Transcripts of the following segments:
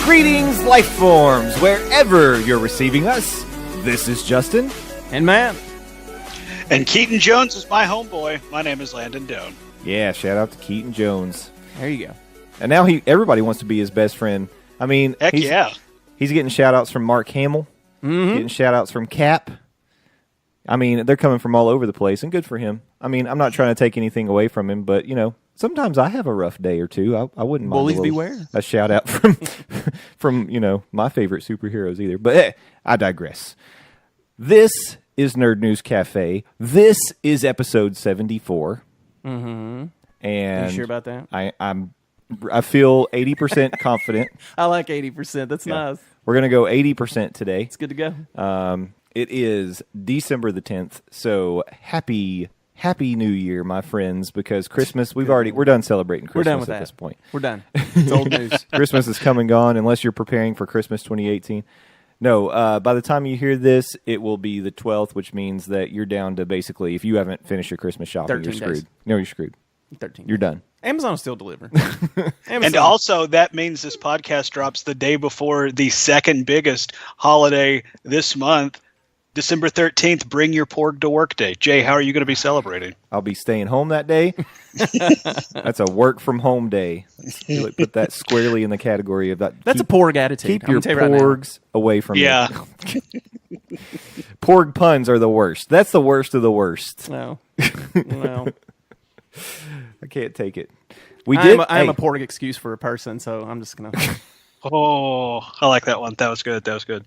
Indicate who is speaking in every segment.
Speaker 1: Greetings, life forms, wherever you're receiving us. This is Justin.
Speaker 2: And Matt.
Speaker 3: And Keaton Jones is my homeboy. My name is Landon Doan.
Speaker 1: Yeah, shout out to Keaton Jones.
Speaker 2: There you go.
Speaker 1: And now everybody wants to be his best friend. I mean,
Speaker 3: Heck yeah.
Speaker 1: He's getting shout-outs from Mark Hamill. Getting shout-outs from Cap. I mean, they're coming from all over the place, and good for him. I mean, I'm not trying to take anything away from him, but, you know, sometimes I have a rough day or two. I wouldn't mind
Speaker 2: Bullies beware.
Speaker 1: A shout-out from, you know, my favorite superheroes either. But I digress. This is Nerd News Cafe. This is episode 74.
Speaker 2: Mm-hmm.
Speaker 1: And
Speaker 2: you sure about that?
Speaker 1: I feel 80% confident.
Speaker 2: I like 80%. That's nice.
Speaker 1: We're going to go 80% today.
Speaker 2: It's good to go.
Speaker 1: It is December the 10th, so happy New Year, my friends, because Christmas, we're done celebrating Christmas
Speaker 2: We're done with
Speaker 1: at
Speaker 2: that.
Speaker 1: this point.
Speaker 2: We're done. It's old news.
Speaker 1: Christmas is come and gone, unless you're preparing for Christmas 2018. No, by the time you hear this, it will be the 12th, which means that you're down to basically, if you haven't finished your Christmas shopping, you're
Speaker 2: 13
Speaker 1: screwed.
Speaker 2: days.
Speaker 1: No, you're screwed.
Speaker 2: 13.
Speaker 1: You're done.
Speaker 2: Amazon will still deliver.
Speaker 3: And also, that means this podcast drops the day before the second biggest holiday this month, December 13th, Bring Your Porg to Work Day. Jay, how are you going to be celebrating?
Speaker 1: I'll be staying home that day. That's a work from home day. Let's put that squarely in the category of that.
Speaker 2: That's a porg attitude.
Speaker 1: Keep your porgs away from me.
Speaker 3: Yeah.
Speaker 1: Porg puns are the worst. That's the worst of the worst.
Speaker 2: No. Well,
Speaker 1: I can't take it.
Speaker 2: I am a porg excuse for a person, so I'm just going to...
Speaker 3: Oh, I like that one. That was good.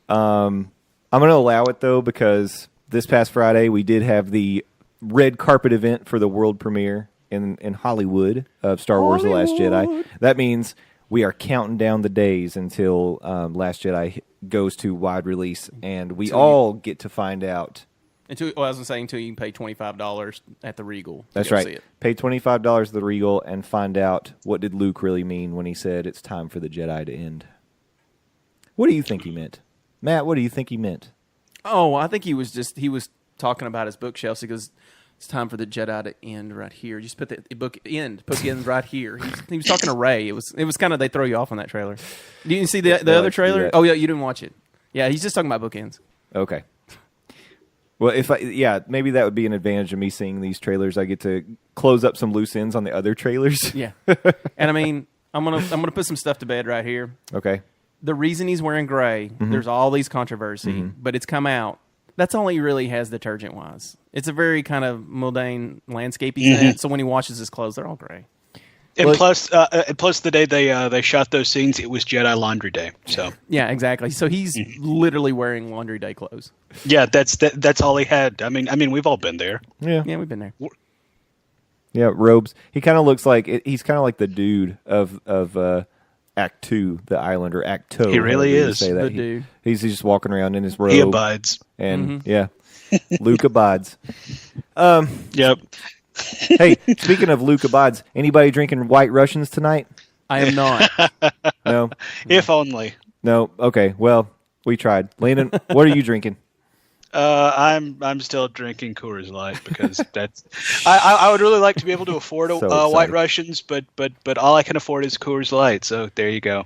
Speaker 1: I'm going to allow it, though, because this past Friday we did have the red carpet event for the world premiere in Hollywood of Star Wars The Last Jedi. That means we are counting down the days until Last Jedi goes to wide release, and we all get to find out.
Speaker 2: I was going to say, until you can pay $25 at the Regal.
Speaker 1: That's right. Pay $25 at the Regal and find out what did Luke really mean when he said it's time for the Jedi to end. What do you think he meant? Matt, what do you think he meant?
Speaker 2: Oh, I think he was talking about his bookshelves. He goes, it's time for the Jedi to end right here. Just put the bookends right here. He was talking to Rey. It was kind of, they throw you off on that trailer. Did you see the other trailer? Oh, yeah, you didn't watch it. Yeah, he's just talking about bookends.
Speaker 1: Okay. Well, maybe that would be an advantage of me seeing these trailers. I get to close up some loose ends on the other trailers.
Speaker 2: Yeah. And I mean, I'm gonna put some stuff to bed right here.
Speaker 1: Okay.
Speaker 2: The reason he's wearing gray, there's all these controversy, but it's come out. That's all he really has detergent-wise. It's a very kind of Muldoon landscapey set, so when he washes his clothes, they're all gray.
Speaker 3: And plus the day they shot those scenes, it was Jedi Laundry Day. So
Speaker 2: yeah, exactly. So he's literally wearing laundry day clothes.
Speaker 3: Yeah, that's all he had. I mean, we've all been there.
Speaker 1: Yeah,
Speaker 2: we've been there.
Speaker 1: Yeah, robes. He kind of looks like he's kind of like the dude of Act 2, the island, or Act 2.
Speaker 3: He really is
Speaker 2: the dude.
Speaker 1: He's just walking around in his robe.
Speaker 3: He abides,
Speaker 1: and Luke abides.
Speaker 3: Yep.
Speaker 1: Hey, speaking of Luke abides, anybody drinking White Russians tonight?
Speaker 2: I am not.
Speaker 1: No?
Speaker 3: If only.
Speaker 1: No? Okay, well, we tried. Landon, what are you drinking?
Speaker 3: I'm still drinking Coors Light because that's... I would really like to be able to afford White Russians, but all I can afford is Coors Light, so there you go.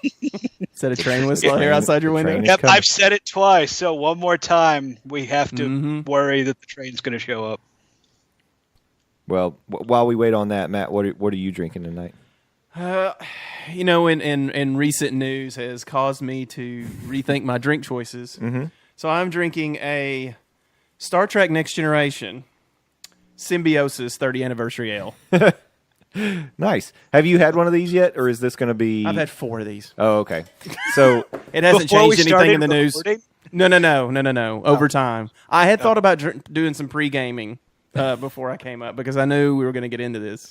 Speaker 2: Is that a train whistle here outside your window?
Speaker 3: Yep, I've said it twice, so one more time we have to worry that the train's going to show up.
Speaker 1: Well, while we wait on that, Matt, what are you drinking tonight?
Speaker 2: In recent news has caused me to rethink my drink choices. So I'm drinking a Star Trek Next Generation Symbiosis 30th Anniversary Ale.
Speaker 1: Nice. Have you had one of these yet, or is this going to be...
Speaker 2: I've had 4 of these.
Speaker 1: Oh, okay. So
Speaker 2: it hasn't changed anything in the news. No. Over time. I had thought about doing some pre-gaming before I came up because I knew we were going to get into this.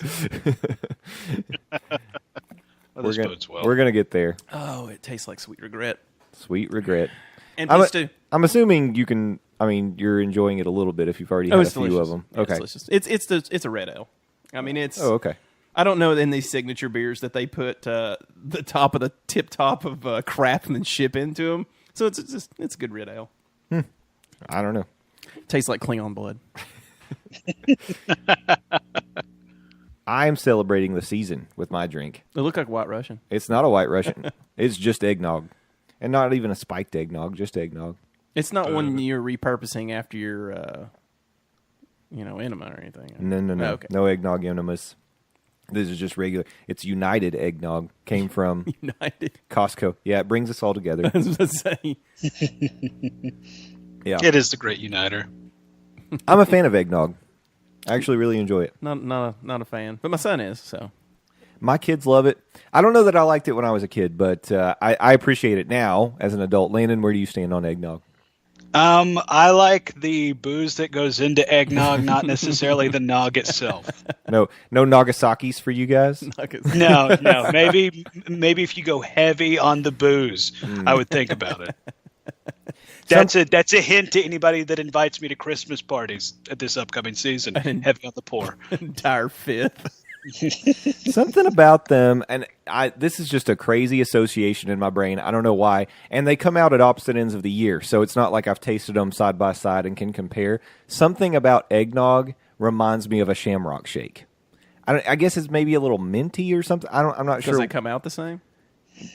Speaker 1: We're going to get there.
Speaker 2: Oh, it tastes like sweet regret.
Speaker 1: Sweet regret.
Speaker 2: And peace too.
Speaker 1: I'm assuming you can... I mean, you're enjoying it a little bit if you've already had a few of them. Okay.
Speaker 2: It's a red ale. I mean, it's...
Speaker 1: Oh, okay.
Speaker 2: I don't know in these signature beers that they put the top of the tip top of craftsmanship into them. So it's a good red ale.
Speaker 1: I don't know.
Speaker 2: Tastes like Klingon blood.
Speaker 1: I'm celebrating the season with my drink.
Speaker 2: It looked like White Russian.
Speaker 1: It's not a White Russian. It's just eggnog. And not even a spiked eggnog, just eggnog.
Speaker 2: It's not one you're repurposing after your, enema or anything.
Speaker 1: No.
Speaker 2: Oh, okay.
Speaker 1: No eggnog enemas. This is just regular. It's United eggnog. Came from
Speaker 2: United.
Speaker 1: Costco. Yeah, it brings us all together.
Speaker 2: I was about to say.
Speaker 1: Yeah.
Speaker 3: It is the great uniter.
Speaker 1: I'm a fan of eggnog. I actually really enjoy it.
Speaker 2: Not a fan, but my son is. So
Speaker 1: my kids love it. I don't know that I liked it when I was a kid, but I appreciate it now as an adult. Landon, where do you stand on eggnog?
Speaker 3: I like the booze that goes into eggnog, not necessarily the nog itself.
Speaker 1: No Nagasaki's for you guys?
Speaker 3: No. Maybe if you go heavy on the booze, I would think about it. That's a hint to anybody that invites me to Christmas parties at this upcoming season. Heavy on the pour.
Speaker 2: Entire fifth.
Speaker 1: Something about them, and this is just a crazy association in my brain. I don't know why. And they come out at opposite ends of the year, so it's not like I've tasted them side by side and can compare. Something about eggnog reminds me of a Shamrock Shake. I guess it's maybe a little minty or something. I'm not sure.
Speaker 2: Does it come out the same?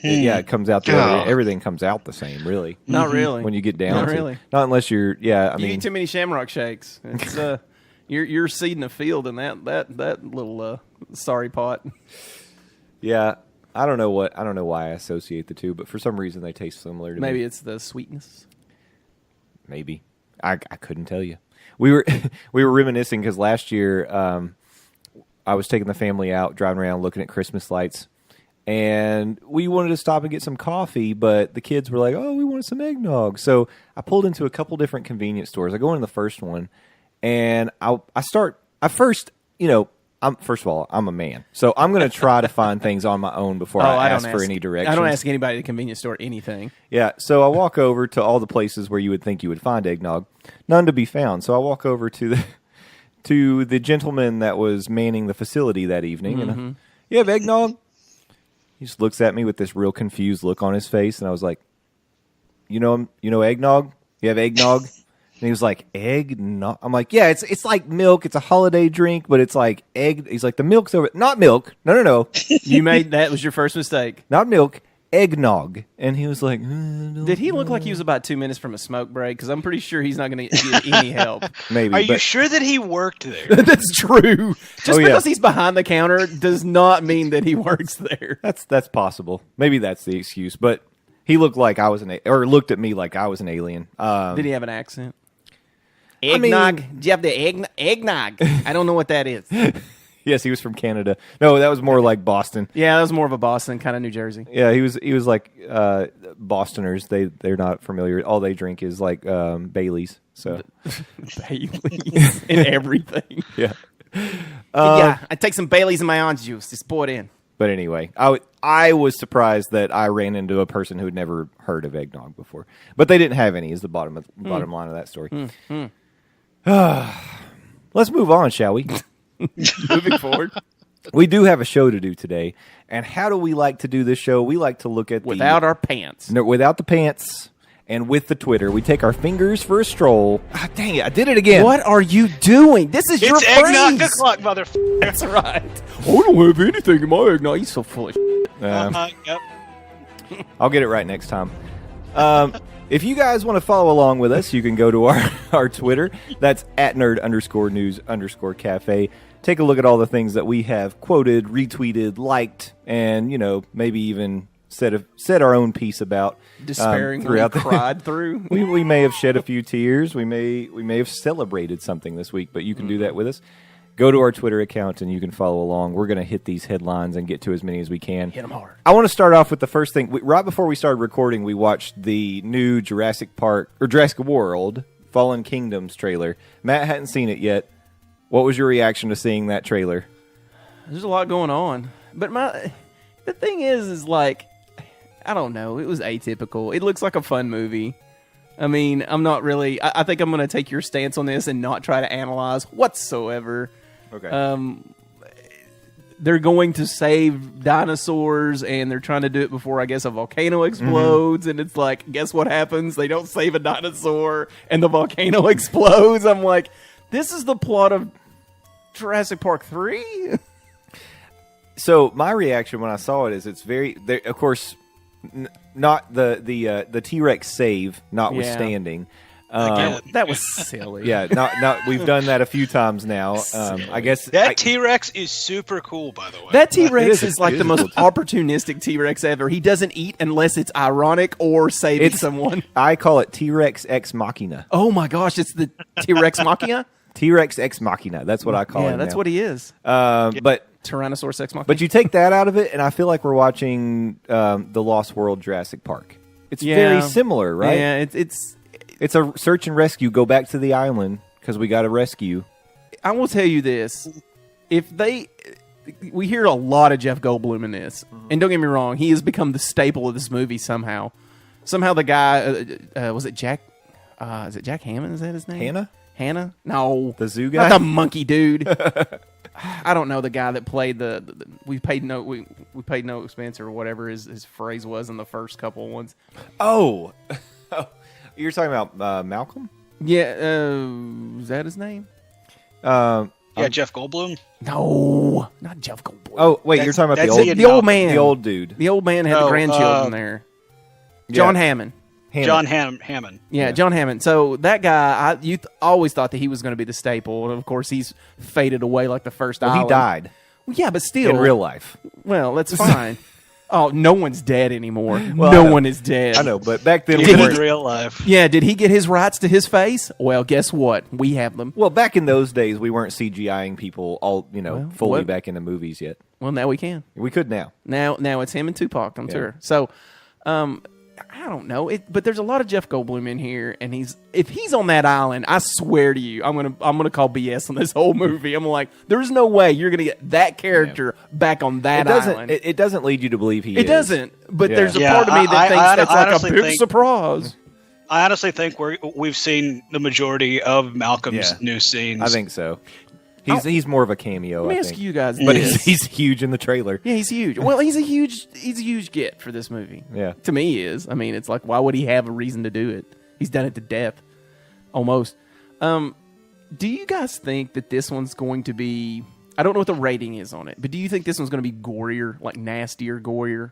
Speaker 1: Yeah, it comes out. Everything comes out the same, really.
Speaker 2: Not really.
Speaker 1: When you get down,
Speaker 2: not really.
Speaker 1: Not unless you're. Yeah, I
Speaker 2: you
Speaker 1: mean,
Speaker 2: eat too many Shamrock Shakes. It's you're seeding a field in that little sorry pot.
Speaker 1: Yeah, I don't know why I associate the two, but for some reason they taste similar to me.
Speaker 2: Maybe it's the sweetness.
Speaker 1: Maybe I couldn't tell you. We were reminiscing because last year I was taking the family out, driving around, looking at Christmas lights. And we wanted to stop and get some coffee, but the kids were like, "Oh, we wanted some eggnog." So I pulled into a couple different convenience stores. I go into the first one, and first of all, I'm a man, so I'm going to try to find things on my own before I ask for any directions.
Speaker 2: I don't ask anybody at the convenience store anything.
Speaker 1: Yeah, so I walk over to all the places where you would think you would find eggnog, none to be found. So I walk over to the gentleman that was manning the facility that evening, and you have eggnog? He just looks at me with this real confused look on his face, and I was like, you know eggnog? You have eggnog? And he was like, eggnog? I'm like, yeah, it's like milk. It's a holiday drink, but it's like egg. He's like, the milk's over. Not milk. No.
Speaker 2: That was your first mistake.
Speaker 1: Not milk. Eggnog. And he was like, did
Speaker 2: he look like he was about 2 minutes from a smoke break? Because I'm pretty sure he's not going to get any help.
Speaker 1: Maybe.
Speaker 3: Are you sure that he worked there?
Speaker 2: That's true. Just because he's behind the counter does not mean that he works there.
Speaker 1: That's possible. Maybe that's the excuse. But he looked like I was or looked at me like I was an alien.
Speaker 2: Did he have an accent? Eggnog. Do you have the eggnog? I don't know what that is.
Speaker 1: Yes, he was from Canada. No, that was more like Boston.
Speaker 2: Yeah, that was more of a Boston, kind of New Jersey.
Speaker 1: Yeah, he was like Bostoners. They're not familiar. All they drink is like Baileys. So
Speaker 2: Baileys and everything.
Speaker 1: Yeah.
Speaker 2: Yeah, I take some Baileys in my orange juice. Just pour it in.
Speaker 1: But anyway, I was surprised that I ran into a person who'd never heard of eggnog before. But they didn't have any. Is the bottom line of that story. Let's move on, shall we?
Speaker 2: Moving forward.
Speaker 1: We do have a show to do today. And how do we like to do this show? We like to look at
Speaker 2: without our pants.
Speaker 1: No, without the pants and with the Twitter. We take our fingers for a stroll. Ah, dang it, I did it again.
Speaker 2: What are you doing? This is your phrase.
Speaker 3: It's eggnog o'clock, motherfucker.
Speaker 2: That's right. I don't have anything in my eggnog. You're so full of shit.
Speaker 3: Yep.
Speaker 1: I'll get it right next time. If you guys want to follow along with us, you can go to our Twitter. That's @nerd_news_cafe. Take a look at all the things that we have quoted, retweeted, liked, and maybe even said our own piece about.
Speaker 2: Despairingly cried through.
Speaker 1: We may have shed a few tears. We may have celebrated something this week, but you can do that with us. Go to our Twitter account and you can follow along. We're going to hit these headlines and get to as many as we can.
Speaker 2: Hit them hard.
Speaker 1: I want to start off with the first thing. Right before we started recording, we watched the new Jurassic World Fallen Kingdoms trailer. Matt hadn't seen it yet. What was your reaction to seeing that trailer?
Speaker 2: There's a lot going on. But the thing is like, I don't know. It was atypical. It looks like a fun movie. I mean, I'm not really... I think I'm going to take your stance on this and not try to analyze whatsoever.
Speaker 1: Okay.
Speaker 2: They're going to save dinosaurs, and they're trying to do it before, I guess, a volcano explodes. And it's like, guess what happens? They don't save a dinosaur, and the volcano explodes. I'm like, this is the plot of Jurassic Park 3?
Speaker 1: So my reaction when I saw it is it's very, of course, not the T-Rex save notwithstanding.
Speaker 2: That was silly.
Speaker 1: Yeah, not we've done that a few times now. I guess
Speaker 3: that T-Rex is super cool, by the way.
Speaker 2: That T-Rex is like the most opportunistic T-Rex ever. He doesn't eat unless it's ironic or saving someone.
Speaker 1: I call it T-Rex ex machina.
Speaker 2: Oh my gosh, it's the T-Rex Machina?
Speaker 1: T-Rex ex machina. That's what I call it.
Speaker 2: Yeah, that's what he is.
Speaker 1: But
Speaker 2: Tyrannosaurus ex machina.
Speaker 1: But you take that out of it, and I feel like we're watching the Lost World Jurassic Park. It's very similar, right?
Speaker 2: Yeah,
Speaker 1: it's a search and rescue. Go back to the island because we got to rescue.
Speaker 2: I will tell you this: we hear a lot of Jeff Goldblum in this, and don't get me wrong, he has become the staple of this movie somehow. Somehow the guy was it Jack? Is it Jack Hammond? Is that his name? Hannah? No,
Speaker 1: the zoo guy,
Speaker 2: not the monkey dude. I don't know the guy that played the we paid no expense or whatever his phrase was in the first couple of ones.
Speaker 1: Oh. You're talking about Malcolm?
Speaker 2: Yeah, is that his name?
Speaker 3: Jeff Goldblum?
Speaker 2: No, not Jeff Goldblum.
Speaker 1: Oh, wait, you're talking about
Speaker 2: the old man.
Speaker 1: The old dude.
Speaker 2: The old man had the grandchildren there. John Hammond.
Speaker 3: John Hammond.
Speaker 2: Yeah, John Hammond. So that guy, you always thought that he was going to be the staple. And, of course, he's faded away like the first island.
Speaker 1: He died.
Speaker 2: Well, yeah, but still.
Speaker 1: In real life.
Speaker 2: Well, that's fine. Oh, no one's dead anymore.
Speaker 1: Well,
Speaker 2: no one is dead.
Speaker 1: I know, but back then
Speaker 3: in real life.
Speaker 2: Yeah, did he get his rights to his face? Well, guess what? We have them.
Speaker 1: Well, back in those days, we weren't CGIing people all, fully back into movies yet.
Speaker 2: Well, now we can.
Speaker 1: We could now.
Speaker 2: Now it's him and Tupac, I'm sure. So, I don't know. But there's a lot of Jeff Goldblum in here, and if he's on that island, I swear to you, I'm gonna call BS on this whole movie. I'm like, there's no way you're gonna get that character back on that island.
Speaker 1: It doesn't lead you to believe he is.
Speaker 2: It doesn't. But there's a part of me that thinks that's like a big surprise.
Speaker 3: I honestly think we've seen the majority of Malcolm's new scenes.
Speaker 1: I think so. He's more of a cameo.
Speaker 2: Let me ask you guys,
Speaker 1: but he's huge in the trailer.
Speaker 2: Yeah, he's huge. Well, he's a huge get for this movie.
Speaker 1: Yeah,
Speaker 2: to me, he is. I mean, it's like, why would he have a reason to do it? He's done it to death, almost. Do you guys think that this one's going to be? I don't know what the rating is on it, but do you think this one's going to be gorier, like nastier, gorier?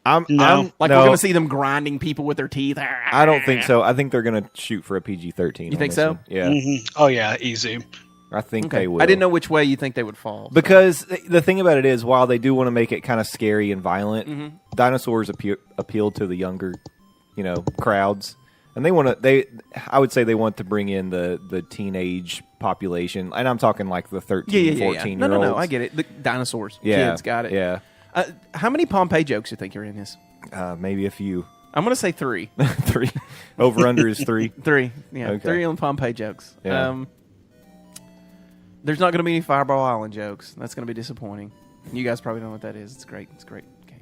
Speaker 3: No.
Speaker 2: We're going to see them grinding people with their teeth.
Speaker 1: I don't think so. I think they're going to shoot for a PG-13.
Speaker 2: You think so?
Speaker 1: One. Yeah.
Speaker 3: Mm-hmm. Oh yeah, easy.
Speaker 1: I think they will.
Speaker 2: I didn't know which way you think they would fall.
Speaker 1: Because the thing about it is, while they do want to make it kind of scary and violent, dinosaurs appeal to the younger, crowds, and I would say they want to bring in the teenage population, and I'm talking like the 13, 14-year-olds.
Speaker 2: No, I get it. The dinosaurs, kids, got it.
Speaker 1: Yeah.
Speaker 2: How many Pompeii jokes do you think are in this?
Speaker 1: Maybe a few.
Speaker 2: I'm going to say 3.
Speaker 1: 3. Over under is 3.
Speaker 2: 3. Yeah,
Speaker 1: okay.
Speaker 2: 3 on Pompeii jokes.
Speaker 1: Yeah.
Speaker 2: There's not going to be any Fireball Island jokes. That's going to be disappointing. You guys probably know what that is. It's great. It's great. Okay.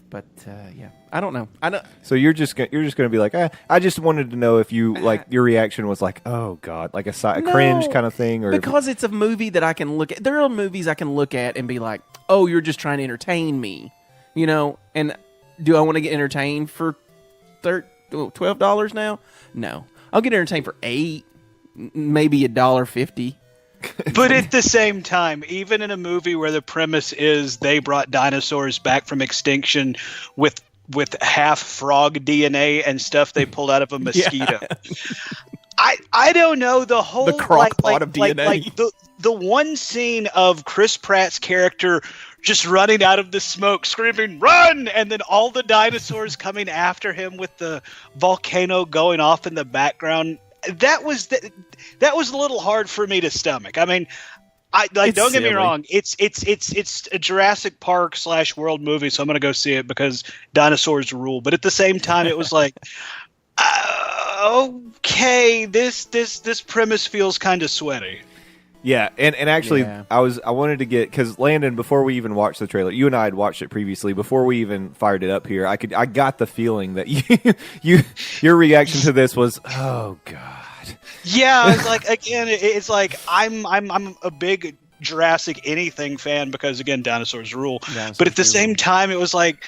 Speaker 2: But yeah, I don't know. I know.
Speaker 1: So you're just going to be like, I just wanted to know if you your reaction was like, oh god, like a cringe kind of thing, or
Speaker 2: because it's a movie that I can look at. There are movies I can look at and be like, oh, you're just trying to entertain me, And do I want to get entertained for $12 now? No, I'll get entertained for $8, maybe $1.50.
Speaker 3: But at the same time, even in a movie where the premise is they brought dinosaurs back from extinction with half frog DNA and stuff they pulled out of a mosquito, I don't know, the whole
Speaker 2: crock pot of DNA.
Speaker 3: Like the one scene of Chris Pratt's character just running out of the smoke, screaming "Run!" and then all the dinosaurs coming after him with the volcano going off in the background. That was a little hard for me to stomach. I mean, don't get me wrong. It's a Jurassic Park / World movie, so I'm going to go see it because dinosaurs rule. But at the same time, it was like, okay, this premise feels kind of sweaty.
Speaker 1: Yeah, and actually, I wanted to get, because Landon, before we even watched the trailer, you and I had watched it previously. Before we even fired it up here, I got the feeling that your reaction to this was, oh god.
Speaker 3: Yeah, it's like, again, it's like I'm a big Jurassic anything fan because, again, dinosaurs rule. But at the same time, it was like,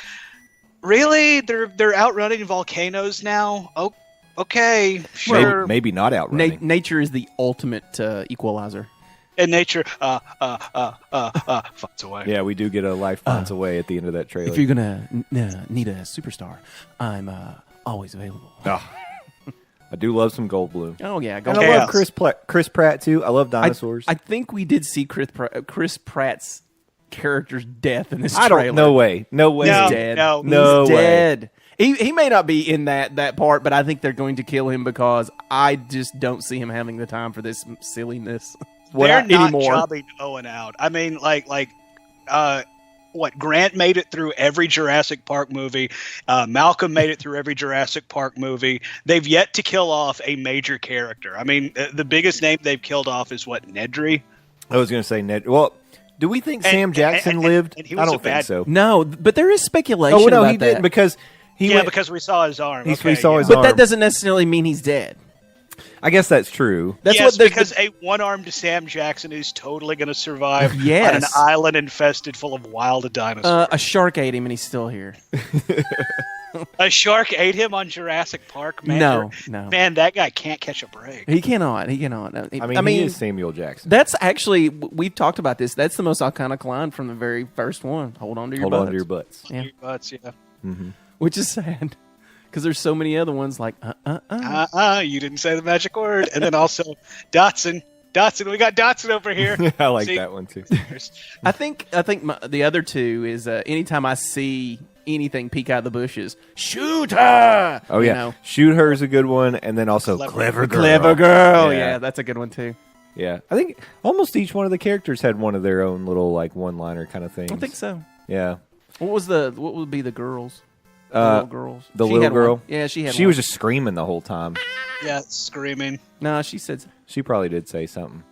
Speaker 3: really, they're outrunning volcanoes now. Oh, okay, sure.
Speaker 1: Maybe not outrunning.
Speaker 2: Nature is the ultimate equalizer.
Speaker 3: And nature finds a way.
Speaker 1: Yeah, we do get a life finds a way at the end of that trailer.
Speaker 2: If you're gonna need a superstar, I'm always available.
Speaker 1: Ah, I do love some Goldblum.
Speaker 2: Oh yeah, go
Speaker 1: And I
Speaker 2: ahead.
Speaker 1: love Chris Pratt too. I love dinosaurs.
Speaker 2: I think we did see Chris Pratt's character's death in this
Speaker 1: I
Speaker 2: trailer.
Speaker 1: don't. No way. No way.
Speaker 3: No,
Speaker 2: He's dead.
Speaker 3: no.
Speaker 1: No
Speaker 2: He's
Speaker 1: way.
Speaker 2: dead. He may not be in that part, but I think they're going to kill him because I just don't see him having the time for this silliness.
Speaker 3: They're not
Speaker 2: anymore.
Speaker 3: jobbing Owen out. I mean, what Grant made it through every Jurassic Park movie. Malcolm made it through every Jurassic Park movie. They've yet to kill off a major character. I mean, the biggest name they've killed off is what, Nedry?
Speaker 1: I was going to say Ned. Well, do we think Sam Jackson lived?
Speaker 3: and he
Speaker 1: I
Speaker 3: was
Speaker 1: don't
Speaker 3: a
Speaker 1: think
Speaker 3: bad-
Speaker 1: so.
Speaker 2: No, but there is speculation.
Speaker 1: Oh no,
Speaker 2: about
Speaker 1: he
Speaker 2: that.
Speaker 1: didn't because he went,
Speaker 3: because we saw his arm.
Speaker 1: we
Speaker 3: Okay,
Speaker 1: saw
Speaker 3: yeah.
Speaker 1: his
Speaker 2: But
Speaker 1: arm.
Speaker 2: that doesn't necessarily mean he's dead.
Speaker 1: I guess that's true.
Speaker 2: That's
Speaker 3: yes,
Speaker 2: what
Speaker 3: because a one-armed Sam Jackson is totally going to survive
Speaker 2: Yes.
Speaker 3: on an island infested full of wild dinosaurs.
Speaker 2: A shark ate him and he's still here.
Speaker 3: A shark ate him on Jurassic Park. Man,
Speaker 2: No.
Speaker 3: man, that guy can't catch a break.
Speaker 2: He cannot. He cannot.
Speaker 1: I mean, he is Samuel Jackson.
Speaker 2: That's actually, we've talked about this. That's the most iconic line from the very first one. Hold on to your
Speaker 1: Hold
Speaker 2: butts.
Speaker 1: on to your butts.
Speaker 2: Yeah.
Speaker 3: Butts, yeah.
Speaker 2: Which is sad because there's so many other ones like
Speaker 3: You didn't say the magic word. And then also Dotson. We got Dotson over here.
Speaker 1: I like
Speaker 3: See?
Speaker 1: that one too.
Speaker 2: I think the other two is anytime I see anything peek out of the bushes, shoot her.
Speaker 1: Oh
Speaker 2: You
Speaker 1: yeah,
Speaker 2: know?
Speaker 1: Shoot Her is a good one, and then also
Speaker 3: Clever
Speaker 2: Clever girl.
Speaker 1: Yeah.
Speaker 2: Yeah, that's a good one too.
Speaker 1: Yeah, I think almost each one of the characters had one of their own little like one-liner kind of things.
Speaker 2: I think so.
Speaker 1: Yeah,
Speaker 2: What would be the girls? The little girls.
Speaker 1: the
Speaker 2: She
Speaker 1: little
Speaker 2: had one.
Speaker 1: girl.
Speaker 2: Yeah, she had.
Speaker 1: She
Speaker 2: one.
Speaker 1: was just screaming the whole time.
Speaker 3: Yeah, screaming.
Speaker 2: No, she said.
Speaker 1: She probably did say something.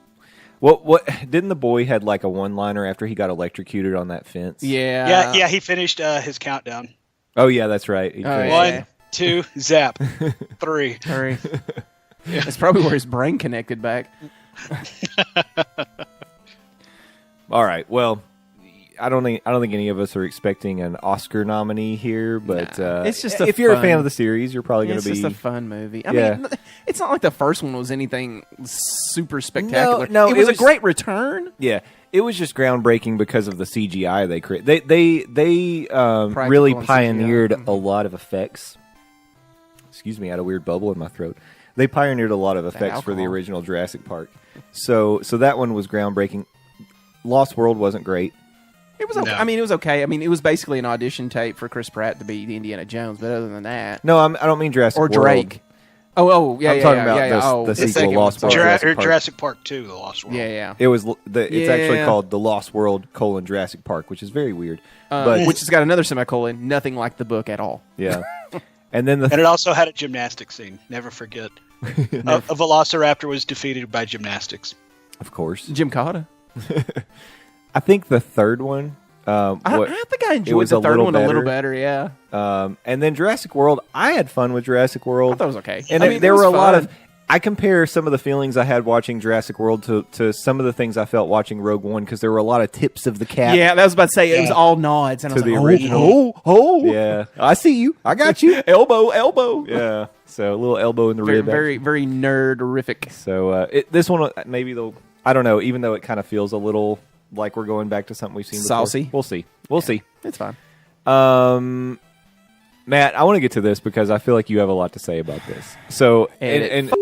Speaker 1: What didn't the boy had like a one-liner after he got electrocuted on that fence?
Speaker 2: Yeah.
Speaker 3: Yeah, he finished his countdown.
Speaker 1: Oh yeah, that's right. He
Speaker 2: Oh,
Speaker 1: finished.
Speaker 2: yeah.
Speaker 3: 1, 2, zap. 3.
Speaker 2: Hurry. That's probably where his brain connected back.
Speaker 1: All right. Well, I don't think any of us are expecting an Oscar nominee here, but
Speaker 2: Nah, it's just a
Speaker 1: if you're a fan
Speaker 2: fun-
Speaker 1: of the series, you're probably going
Speaker 2: It's
Speaker 1: to be.
Speaker 2: just a fun movie. I
Speaker 1: Yeah.
Speaker 2: mean, it's not like the first one was anything super spectacular.
Speaker 1: No,
Speaker 2: it
Speaker 1: it
Speaker 2: was a
Speaker 1: was-
Speaker 2: great return.
Speaker 1: Yeah, it was just groundbreaking because of the CGI they created. They
Speaker 2: Practical
Speaker 1: really
Speaker 2: and
Speaker 1: pioneered
Speaker 2: CGI.
Speaker 1: a lot of effects. Excuse me, I had a weird bubble in my throat. They pioneered a lot of effects for the
Speaker 2: alcohol.
Speaker 1: original Jurassic Park. So that one was groundbreaking. Lost World wasn't great.
Speaker 2: It was okay.
Speaker 3: No.
Speaker 2: I mean, it was okay. I mean, it was basically an audition tape for Chris Pratt to be the Indiana Jones. But other than that,
Speaker 1: No, I don't mean Jurassic
Speaker 2: or
Speaker 1: World.
Speaker 2: Drake. Oh, yeah,
Speaker 1: I'm
Speaker 2: yeah,
Speaker 1: talking
Speaker 2: yeah,
Speaker 1: about
Speaker 2: yeah, yeah.
Speaker 1: the
Speaker 2: Oh,
Speaker 1: sequel,
Speaker 2: second
Speaker 1: Lost
Speaker 2: one,
Speaker 1: World.
Speaker 2: sorry.
Speaker 1: Jurassic Park.
Speaker 3: Jurassic Park 2, The Lost World.
Speaker 2: Yeah, yeah.
Speaker 1: It was it's actually
Speaker 2: Yeah.
Speaker 1: called The Lost World: Jurassic Park, which is very weird. But
Speaker 2: Which has got another semicolon. Nothing like the book at all.
Speaker 1: yeah, and then
Speaker 3: And it also had a gymnastics scene. Never forget. A velociraptor was defeated by gymnastics.
Speaker 1: of course,
Speaker 2: Jim Cotta.
Speaker 1: I think the third one.
Speaker 2: I think I
Speaker 1: it
Speaker 2: enjoyed
Speaker 1: was
Speaker 2: the
Speaker 1: a
Speaker 2: third
Speaker 1: little
Speaker 2: one a little
Speaker 1: better.
Speaker 2: better. Yeah,
Speaker 1: And then Jurassic World, I had fun with Jurassic World.
Speaker 2: I thought it was okay.
Speaker 1: And
Speaker 2: I mean,
Speaker 1: there
Speaker 2: it was
Speaker 1: were a lot
Speaker 2: fun.
Speaker 1: of. I compare some of the feelings I had watching Jurassic World to some of the things I felt watching Rogue One because there were a lot of tips of the cap.
Speaker 2: Yeah, that was about to say it was
Speaker 3: Yeah.
Speaker 2: all nods, and I
Speaker 1: To
Speaker 2: was
Speaker 1: the
Speaker 2: like,
Speaker 1: original.
Speaker 2: oh,
Speaker 1: Yeah, I see you. I got you.
Speaker 2: elbow.
Speaker 1: Yeah. So a little elbow in the
Speaker 2: Very,
Speaker 1: rib.
Speaker 2: very, very nerderific.
Speaker 1: So this one maybe they'll. I don't know. Even though it kind of feels a little like we're going back to something we've seen before.
Speaker 2: Saucy.
Speaker 1: We'll see. We'll see.
Speaker 2: It's fine.
Speaker 1: Matt, I want to get to this because I feel like you have a lot to say about this. So, and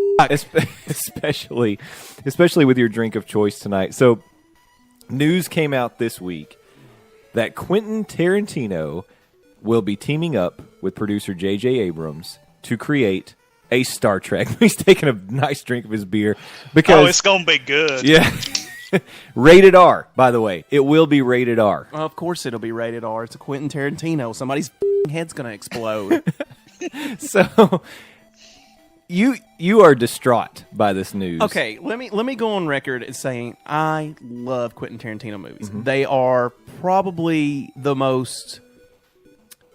Speaker 1: especially with your drink of choice tonight. So, news came out this week that Quentin Tarantino will be teaming up with producer J.J. Abrams to create a Star Trek. He's taking a nice drink of his beer because
Speaker 3: it's going to be good.
Speaker 1: yeah, rated R. By the way, it will be rated R.
Speaker 2: Of course, it'll be rated R. It's a Quentin Tarantino. Somebody's head's gonna explode.
Speaker 1: So you are distraught by this news.
Speaker 2: Okay, let me go on record as saying I love Quentin Tarantino movies. They are probably the most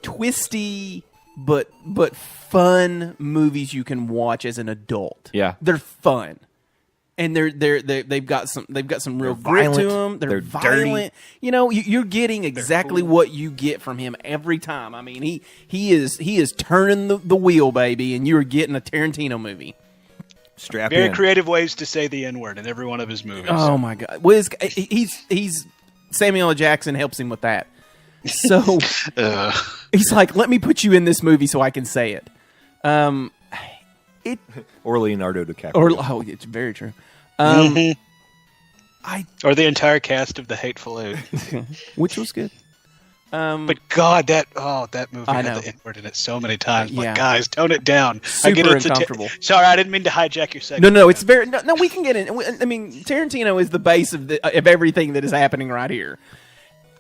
Speaker 2: twisty but fun movies you can watch as an adult.
Speaker 1: Yeah.
Speaker 2: They're fun. And they've got some real
Speaker 1: They're
Speaker 2: grit to
Speaker 1: violent.
Speaker 2: them. They're
Speaker 1: They're dirty.
Speaker 2: violent. You know, you're getting exactly what you get from him every time. I mean, he is turning the wheel, baby, and you're getting a Tarantino movie.
Speaker 1: Strap
Speaker 3: Very
Speaker 1: in.
Speaker 3: creative ways to say the N-word in every one of his movies.
Speaker 2: Oh my God! Well, he's Samuel L. Jackson helps him with that. So he's like, let me put you in this movie so I can say it.
Speaker 1: Or Leonardo DiCaprio.
Speaker 2: Or it's very true.
Speaker 3: Or the entire cast of The Hateful Eight.
Speaker 2: Which was good.
Speaker 3: But God, that movie
Speaker 2: I
Speaker 3: had
Speaker 2: know.
Speaker 3: the N-word in it so many times.
Speaker 2: Yeah.
Speaker 3: Like, guys, tone it down.
Speaker 2: Super uncomfortable.
Speaker 3: Sorry, I didn't mean to hijack your segment.
Speaker 2: No, it's very no. We can get in. I mean, Tarantino is the base of everything that is happening right here.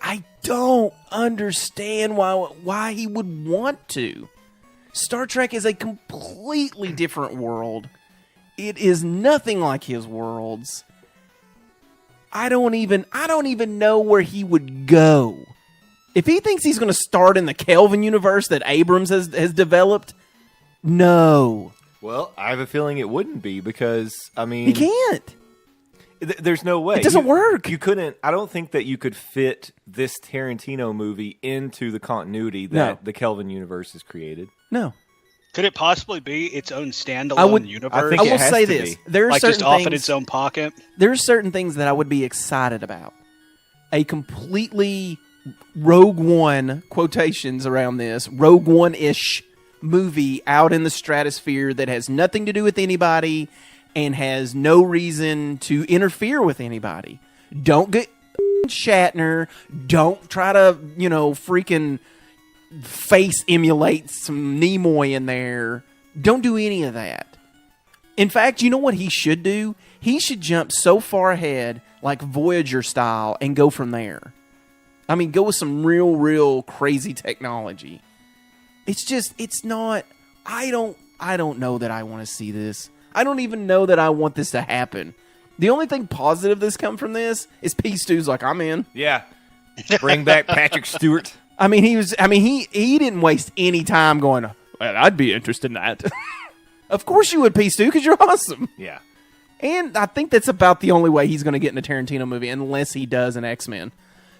Speaker 2: I don't understand why he would want to. Star Trek is a completely different world. It is nothing like his worlds. I don't even know where he would go. If he thinks he's going to start in the Kelvin universe that Abrams has developed, no.
Speaker 1: Well, I have a feeling it wouldn't be because, I mean...
Speaker 2: He can't.
Speaker 1: There's no way.
Speaker 2: It doesn't work.
Speaker 1: You couldn't... I don't think that you could fit this Tarantino movie into the continuity that the Kelvin universe has created.
Speaker 2: No.
Speaker 3: Could it possibly be its own standalone universe?
Speaker 1: I think
Speaker 2: I
Speaker 1: it
Speaker 2: will
Speaker 1: has
Speaker 2: say
Speaker 1: to
Speaker 2: this.
Speaker 1: be.
Speaker 2: There are
Speaker 3: like
Speaker 2: certain
Speaker 3: just off
Speaker 2: things,
Speaker 3: in its own pocket?
Speaker 2: There are certain things that I would be excited about. A completely Rogue One, quotations around this, Rogue One-ish movie out in the stratosphere that has nothing to do with anybody and has no reason to interfere with anybody. Don't get Shatner. Don't try to, freaking face emulate some Nimoy in there. Don't do any of that. In fact, you know what he should do? He should jump so far ahead, like Voyager style, and go from there. I mean, go with some real crazy technology. It's not. I don't know that I want to see this. I don't even know that I want this to happen. The only thing positive that's come from this is P. Stew's like, I'm in.
Speaker 1: Yeah. Bring back Patrick Stewart.
Speaker 2: I mean, he didn't waste any time going, well, I'd be interested in that. Of course you would, P. Stew, because you're awesome.
Speaker 1: Yeah.
Speaker 2: And I think that's about the only way he's going to get in a Tarantino movie, unless he does an X-Men.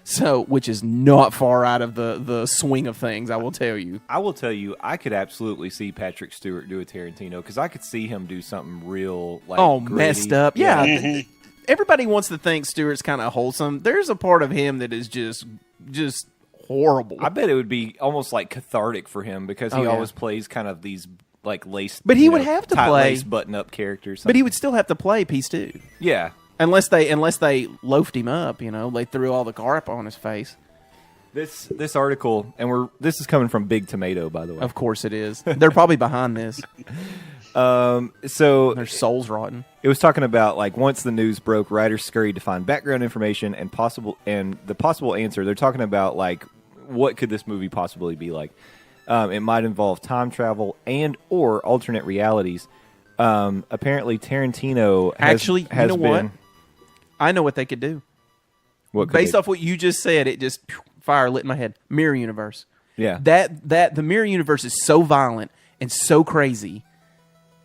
Speaker 2: So, which is not far out of the swing of things, I will tell you.
Speaker 1: I will tell you, I could absolutely see Patrick Stewart do a Tarantino because I could see him do something real, like, gritty.
Speaker 2: Messed up. Yeah. Everybody wants to think Stewart's kind of wholesome. There's a part of him that is just horrible.
Speaker 1: I bet it would be almost like cathartic for him because he
Speaker 2: yeah.
Speaker 1: always plays kind of these like lace.
Speaker 2: But he would have to play
Speaker 1: lace button-up characters.
Speaker 2: But he would still have to play P. Stew.
Speaker 1: Yeah.
Speaker 2: Unless they loafed him up, they threw all the carp on his face.
Speaker 1: This article, and this is coming from Big Tomato, by the way.
Speaker 2: Of course it is. They're probably behind this.
Speaker 1: So
Speaker 2: their souls rotten.
Speaker 1: It was talking about like once the news broke, writers scurried to find background information and the possible answer. They're talking about like what could this movie possibly be like. It might involve time travel and or alternate realities. Apparently, Tarantino has
Speaker 2: you know
Speaker 1: been.
Speaker 2: What? I know what they could do. Based off what you just said, it just fire lit in my head. Mirror universe.
Speaker 1: Yeah.
Speaker 2: That the mirror universe is so violent and so crazy.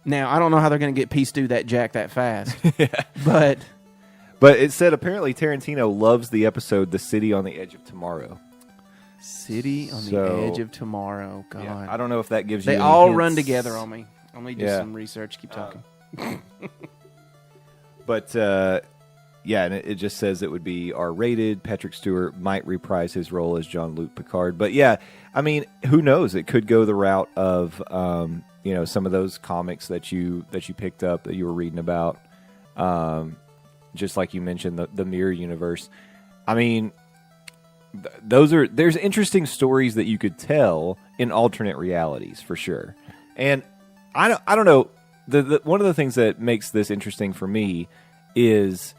Speaker 2: Now I don't know how they're going to get P. Stew that jack that fast.
Speaker 1: Yeah.
Speaker 2: But
Speaker 1: it said apparently Tarantino loves the episode "The City on the Edge of Tomorrow."
Speaker 2: City on the Edge of Tomorrow. God,
Speaker 1: yeah, I don't know if that gives you.
Speaker 2: They
Speaker 1: any
Speaker 2: all
Speaker 1: hints.
Speaker 2: run together on me. Let me do some research. Keep talking.
Speaker 1: But and it just says it would be R-rated. Patrick Stewart might reprise his role as Jean-Luc Picard. But yeah, I mean, who knows? It could go the route of some of those comics that you picked up that you were reading about. Just like you mentioned, the Mirror Universe. I mean, there's interesting stories that you could tell in alternate realities for sure. And I don't know. One of the things that makes this interesting for me is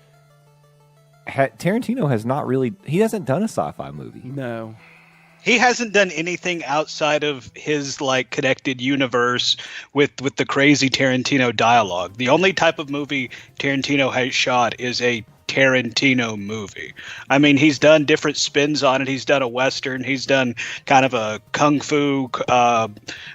Speaker 1: Tarantino he hasn't done a sci-fi movie.
Speaker 2: No.
Speaker 3: He hasn't done anything outside of his like connected universe with the crazy Tarantino dialogue. The only type of movie Tarantino has shot is a Tarantino movie. I mean, he's done different spins on it. He's done a Western. He's done kind of a kung fu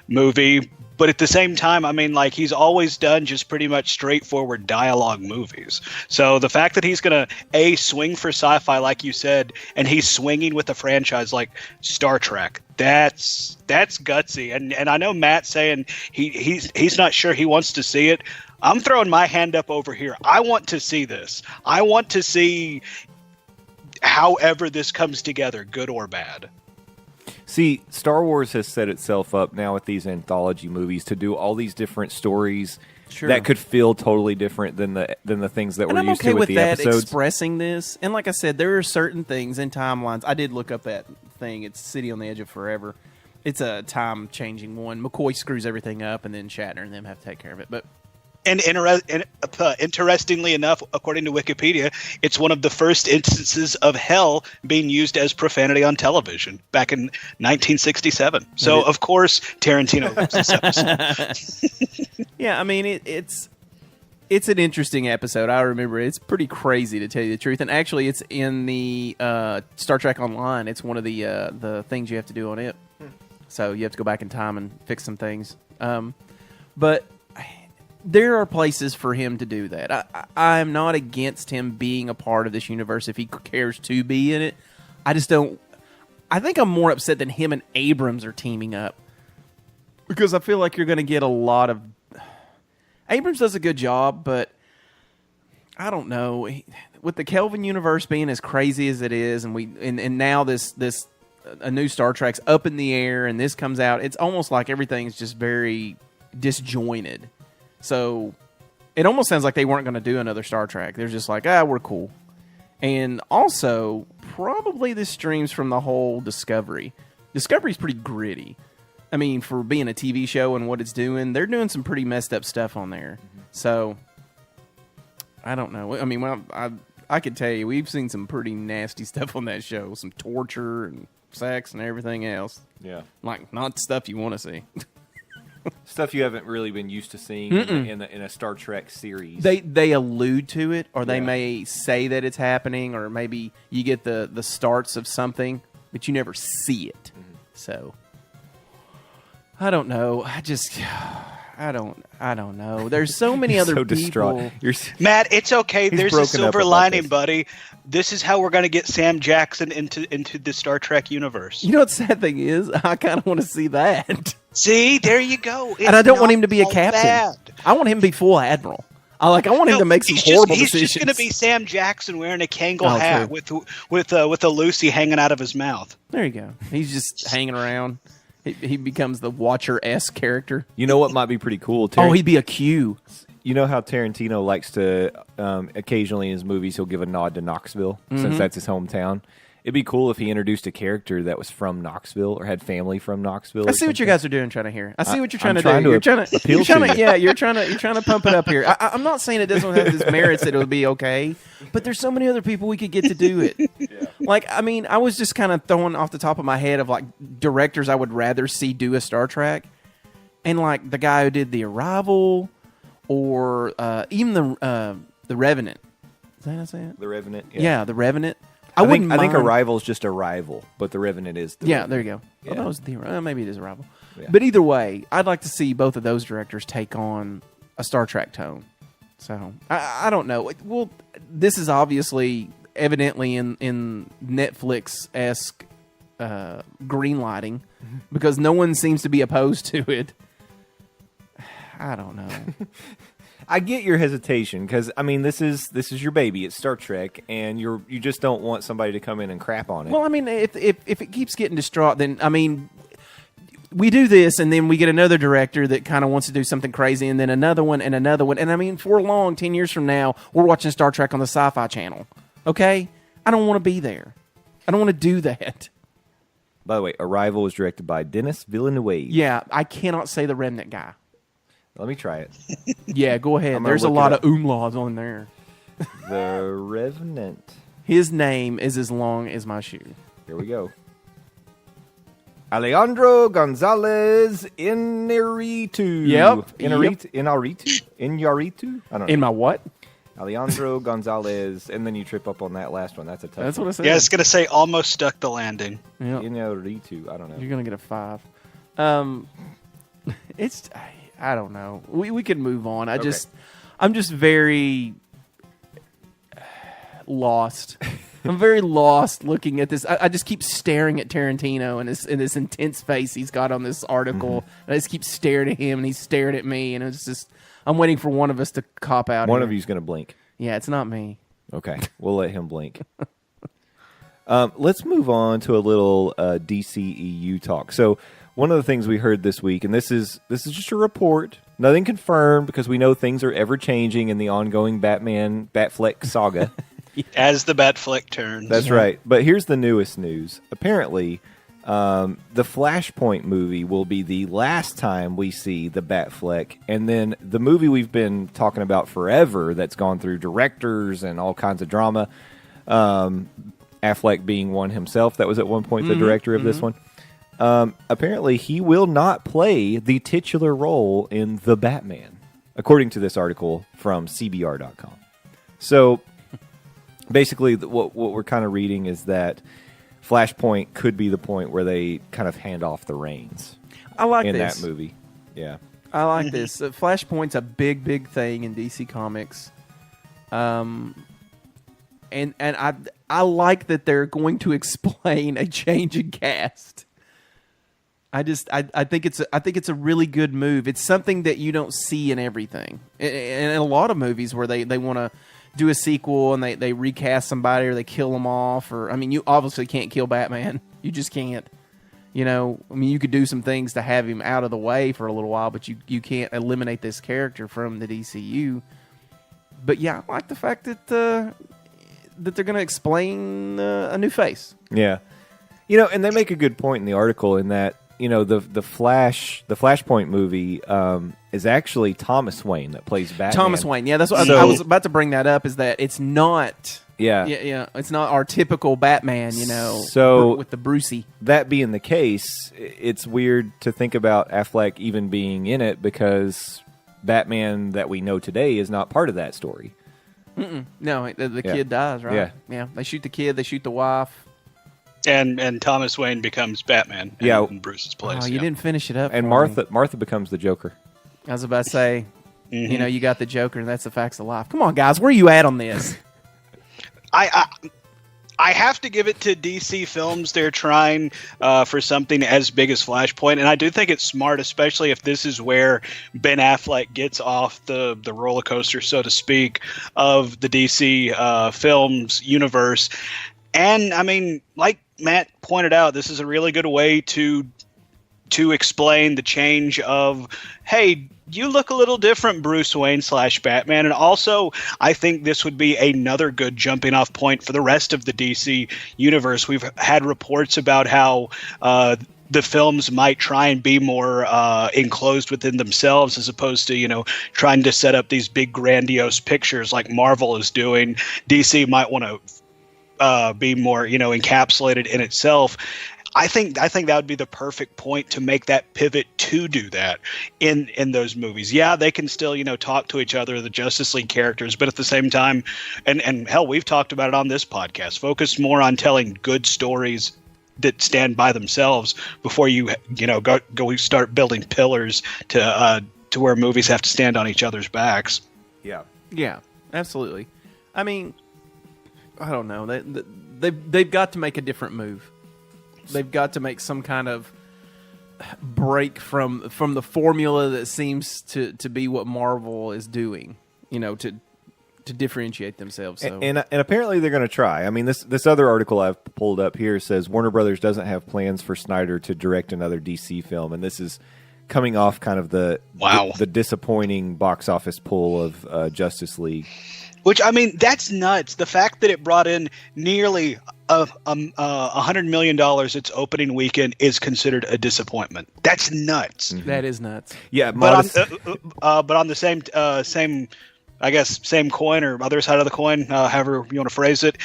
Speaker 3: movie. But at the same time, I mean, like, he's always done just pretty much straightforward dialogue movies. So the fact that he's going to, swing for sci-fi, like you said, and he's swinging with a franchise like Star Trek, that's gutsy. And I know Matt saying he's not sure he wants to see it. I'm throwing my hand up over here. I want to see this. I want to see however this comes together, good or bad.
Speaker 1: See, Star Wars has set itself up now with these anthology movies to do all these different stories that could feel totally different than the things that we're used to with the episodes.
Speaker 2: Expressing this, and like I said, there are certain things in timelines. I did look up that thing. It's City on the Edge of Forever. It's a time-changing one. McCoy screws everything up, and then Shatner and them have to take care of it. But
Speaker 3: interestingly enough, according to Wikipedia, it's one of the first instances of hell being used as profanity on television back in 1967. So, of course, Tarantino loves this episode.
Speaker 2: Yeah, I mean, it's an interesting episode. I remember it's pretty crazy, to tell you the truth. And actually, it's in the Star Trek Online. It's one of the things you have to do on it. So you have to go back in time and fix some things. But there are places for him to do that. I'm not against him being a part of this universe if he cares to be in it. I just don't. I think I'm more upset than him and Abrams are teaming up, because I feel like you're going to get a lot of. Abrams does a good job, but I don't know. With the Kelvin universe being as crazy as it is, and now this a new Star Trek's up in the air, and this comes out, it's almost like everything's just very disjointed. So it almost sounds like they weren't going to do another Star Trek. They're just like, we're cool. And also, probably this streams from the whole Discovery. Discovery's pretty gritty. I mean, for being a TV show and what it's doing, they're doing some pretty messed up stuff on there. So, I don't know. I mean, I could tell you, we've seen some pretty nasty stuff on that show. Some torture and sex and everything else.
Speaker 1: Yeah.
Speaker 2: Like, not stuff you want to see.
Speaker 1: Stuff you haven't really been used to seeing in a Star Trek series.
Speaker 2: They allude to it, or they may say that it's happening, or maybe you get the starts of something, but you never see it. So I don't know. I don't know. There's so many other
Speaker 1: so
Speaker 2: people.
Speaker 1: Distraught.
Speaker 3: Matt, it's okay. There's a silver lining,
Speaker 1: this.
Speaker 3: buddy. This is how we're going to get Sam Jackson into the Star Trek universe.
Speaker 2: You know what the sad thing is? I kind of want to see that.
Speaker 3: See, there you go.
Speaker 2: And I don't want him to be a captain.
Speaker 3: Bad.
Speaker 2: I want him to be full admiral. I want him to make some horrible decisions.
Speaker 3: He's just going to be Sam Jackson wearing a Kangol hat with a Lucy hanging out of his mouth.
Speaker 2: There you go. He's just hanging around. He becomes the Watcher-esque character.
Speaker 1: You know what might be pretty cool?
Speaker 2: He'd be a Q.
Speaker 1: You know how Tarantino likes to, occasionally in his movies, he'll give a nod to Knoxville, since that's his hometown. It'd be cool if he introduced a character that was from Knoxville or had family from Knoxville.
Speaker 2: I see what you guys are doing, trying to hear. I see what you're trying to
Speaker 1: do.
Speaker 2: You're trying to
Speaker 1: appeal to you.
Speaker 2: Yeah, you're trying to pump it up here. I'm not saying it doesn't have its merits that it would be okay, but there's so many other people we could get to do it. Yeah. Like, I mean, I was just kind of throwing off the top of my head of like directors I would rather see do a Star Trek, and like the guy who did The Arrival, or even the Revenant. Is that how I say it?
Speaker 1: The Revenant.
Speaker 2: Yeah, The Revenant.
Speaker 1: I think Arrival is just Arrival, but The Revenant is the Revenant.
Speaker 2: There you go.
Speaker 1: Yeah.
Speaker 2: That was maybe it is Arrival.
Speaker 1: Yeah.
Speaker 2: But either way, I'd like to see both of those directors take on a Star Trek tone. So, I don't know. Well, this is obviously, evidently in Netflix-esque greenlighting, because no one seems to be opposed to it. I don't know.
Speaker 1: I get your hesitation because I mean this is your baby. It's Star Trek, and you just don't want somebody to come in and crap on it.
Speaker 2: Well, I mean, if it keeps getting distraught, then I mean, we do this, and then we get another director that kind of wants to do something crazy, and then another one, and another one, and I mean, for long, 10 years from now, we're watching Star Trek on the Sci-Fi Channel. Okay, I don't want to be there. I don't want to do that.
Speaker 1: By the way, Arrival was directed by Denis Villeneuve.
Speaker 2: Yeah, I cannot say the Remnant guy.
Speaker 1: Let me try it.
Speaker 2: Yeah, go ahead. There's a lot of umlauts on there.
Speaker 1: The Revenant.
Speaker 2: His name is as long as my shoe.
Speaker 1: Here we go. Alejandro Gonzalez Inarritu.
Speaker 2: Yep.
Speaker 1: Inarritu? I don't know.
Speaker 2: In my what?
Speaker 1: Alejandro Gonzalez, and then you trip up on that last one. That's a tough
Speaker 2: That's
Speaker 1: one.
Speaker 2: what I said.
Speaker 3: Yeah, I was going to say almost stuck the landing.
Speaker 2: Yep.
Speaker 1: Inarritu. I don't know.
Speaker 2: You're going to get a 5. I don't know. We could move on. I'm just very lost. I'm very lost looking at this. I just keep staring at Tarantino and this intense face he's got on this article. And I just keep staring at him, and he's staring at me, and it's just I'm waiting for one of us to cop out.
Speaker 1: One of you's going to blink.
Speaker 2: Yeah, it's not me.
Speaker 1: Okay, we'll let him blink. Let's move on to a little DCEU talk. So one of the things we heard this week, and this is just a report, nothing confirmed because we know things are ever changing in the ongoing Batfleck saga.
Speaker 3: As the Batfleck turns.
Speaker 1: That's right. But here's the newest news. Apparently, the Flashpoint movie will be the last time we see the Batfleck, and then the movie we've been talking about forever that's gone through directors and all kinds of drama, Affleck being one himself, that was at one point the director of this one. Apparently, he will not play the titular role in The Batman, according to this article from CBR.com. So basically, what we're kind of reading is that Flashpoint could be the point where they kind of hand off the reins.
Speaker 2: I like
Speaker 1: in
Speaker 2: this.
Speaker 1: that movie. Yeah,
Speaker 2: I like this. Flashpoint's a big thing in DC Comics, and I like that they're going to explain a change in cast. I think it's a really good move. It's something that you don't see in everything, in a lot of movies where they want to do a sequel and they recast somebody or they kill them off, or I mean, you obviously can't kill Batman. You just can't. You know, I mean, you could do some things to have him out of the way for a little while, but you can't eliminate this character from the DCU. But yeah, I like the fact that they're going to explain a new face.
Speaker 1: Yeah, you know, and they make a good point in the article in that, you know, the Flashpoint movie is actually Thomas Wayne that plays Batman.
Speaker 2: Thomas Wayne, yeah, that's what I was about to bring that up. Is that it's not, yeah, it's not our typical Batman, you know,
Speaker 1: so
Speaker 2: with the Brucey.
Speaker 1: That being the case, it's weird to think about Affleck even being in it because Batman that we know today is not part of that story.
Speaker 2: No, the kid dies, right? Yeah. They shoot the kid, they shoot the wife.
Speaker 3: And Thomas Wayne becomes Batman in Bruce's place.
Speaker 2: Oh, you didn't finish it up.
Speaker 1: And Martha becomes the Joker.
Speaker 2: I was about to say, you know, you got the Joker, and that's the facts of life. Come on, guys, where are you at on this?
Speaker 3: I have to give it to DC Films. They're trying for something as big as Flashpoint, and I do think it's smart, especially if this is where Ben Affleck gets off the roller coaster, so to speak, of the DC Films universe. And I mean, like Matt pointed out, this is a really good way to explain the change of, hey, you look a little different, Bruce Wayne / Batman. And also, I think this would be another good jumping off point for the rest of the DC universe. We've had reports about how the films might try and be more enclosed within themselves as opposed to, you know, trying to set up these big grandiose pictures like Marvel is doing. DC might want to be more, you know, encapsulated in itself. I think that would be the perfect point to make that pivot to do that in those movies. Yeah, they can still, you know, talk to each other, the Justice League characters, but at the same time, and hell, we've talked about it on this podcast, focus more on telling good stories that stand by themselves before you know, go start building pillars to where movies have to stand on each other's backs.
Speaker 2: Yeah, absolutely. I mean, I don't know. They've got to make a different move. They've got to make some kind of break from the formula that seems to be what Marvel is doing, you know, to differentiate themselves. So.
Speaker 1: And apparently they're going to try. I mean, this other article I've pulled up here says Warner Brothers doesn't have plans for Snyder to direct another DC film, and this is coming off kind of the disappointing box office pull of Justice League.
Speaker 3: Which, I mean, that's nuts. The fact that it brought in nearly $100 million its opening weekend is considered a disappointment. That's nuts.
Speaker 2: Mm-hmm. That is nuts.
Speaker 1: Yeah,
Speaker 3: but on the same, I guess, same coin or other side of the coin, however you want to phrase it,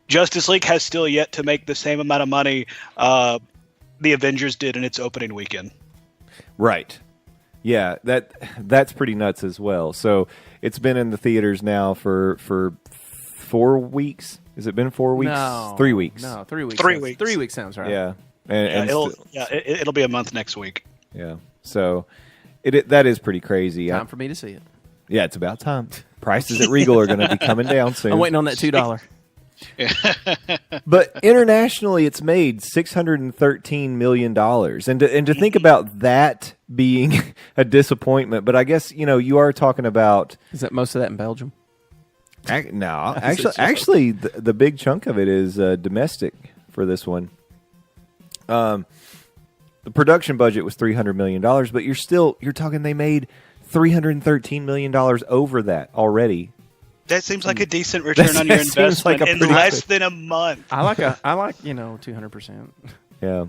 Speaker 3: Justice League has still yet to make the same amount of money the Avengers did in its opening weekend.
Speaker 1: Right. Yeah, that's pretty nuts as well. So it's been in the theaters now for 4 weeks. Has it been 4 weeks?
Speaker 2: No.
Speaker 1: 3 weeks.
Speaker 2: No, 3 weeks.
Speaker 3: 3 weeks.
Speaker 2: 3 weeks sounds right.
Speaker 1: Yeah.
Speaker 3: It'll be a month next week.
Speaker 1: Yeah. So that is pretty crazy.
Speaker 2: Time for me to see it.
Speaker 1: Yeah, it's about time. Prices at Regal are going to be coming down soon.
Speaker 2: I'm waiting on that $2.
Speaker 1: But internationally, it's made $613 million. And to think about that being a disappointment, but I guess, you are talking about...
Speaker 2: Is that most of that in Belgium?
Speaker 1: No, actually, the big chunk of it is domestic for this one. The production budget was $300 million, but you're talking they made $313 million over that already.
Speaker 3: That seems like a decent return on your investment in less than a month.
Speaker 2: I like 200%.
Speaker 1: Yeah.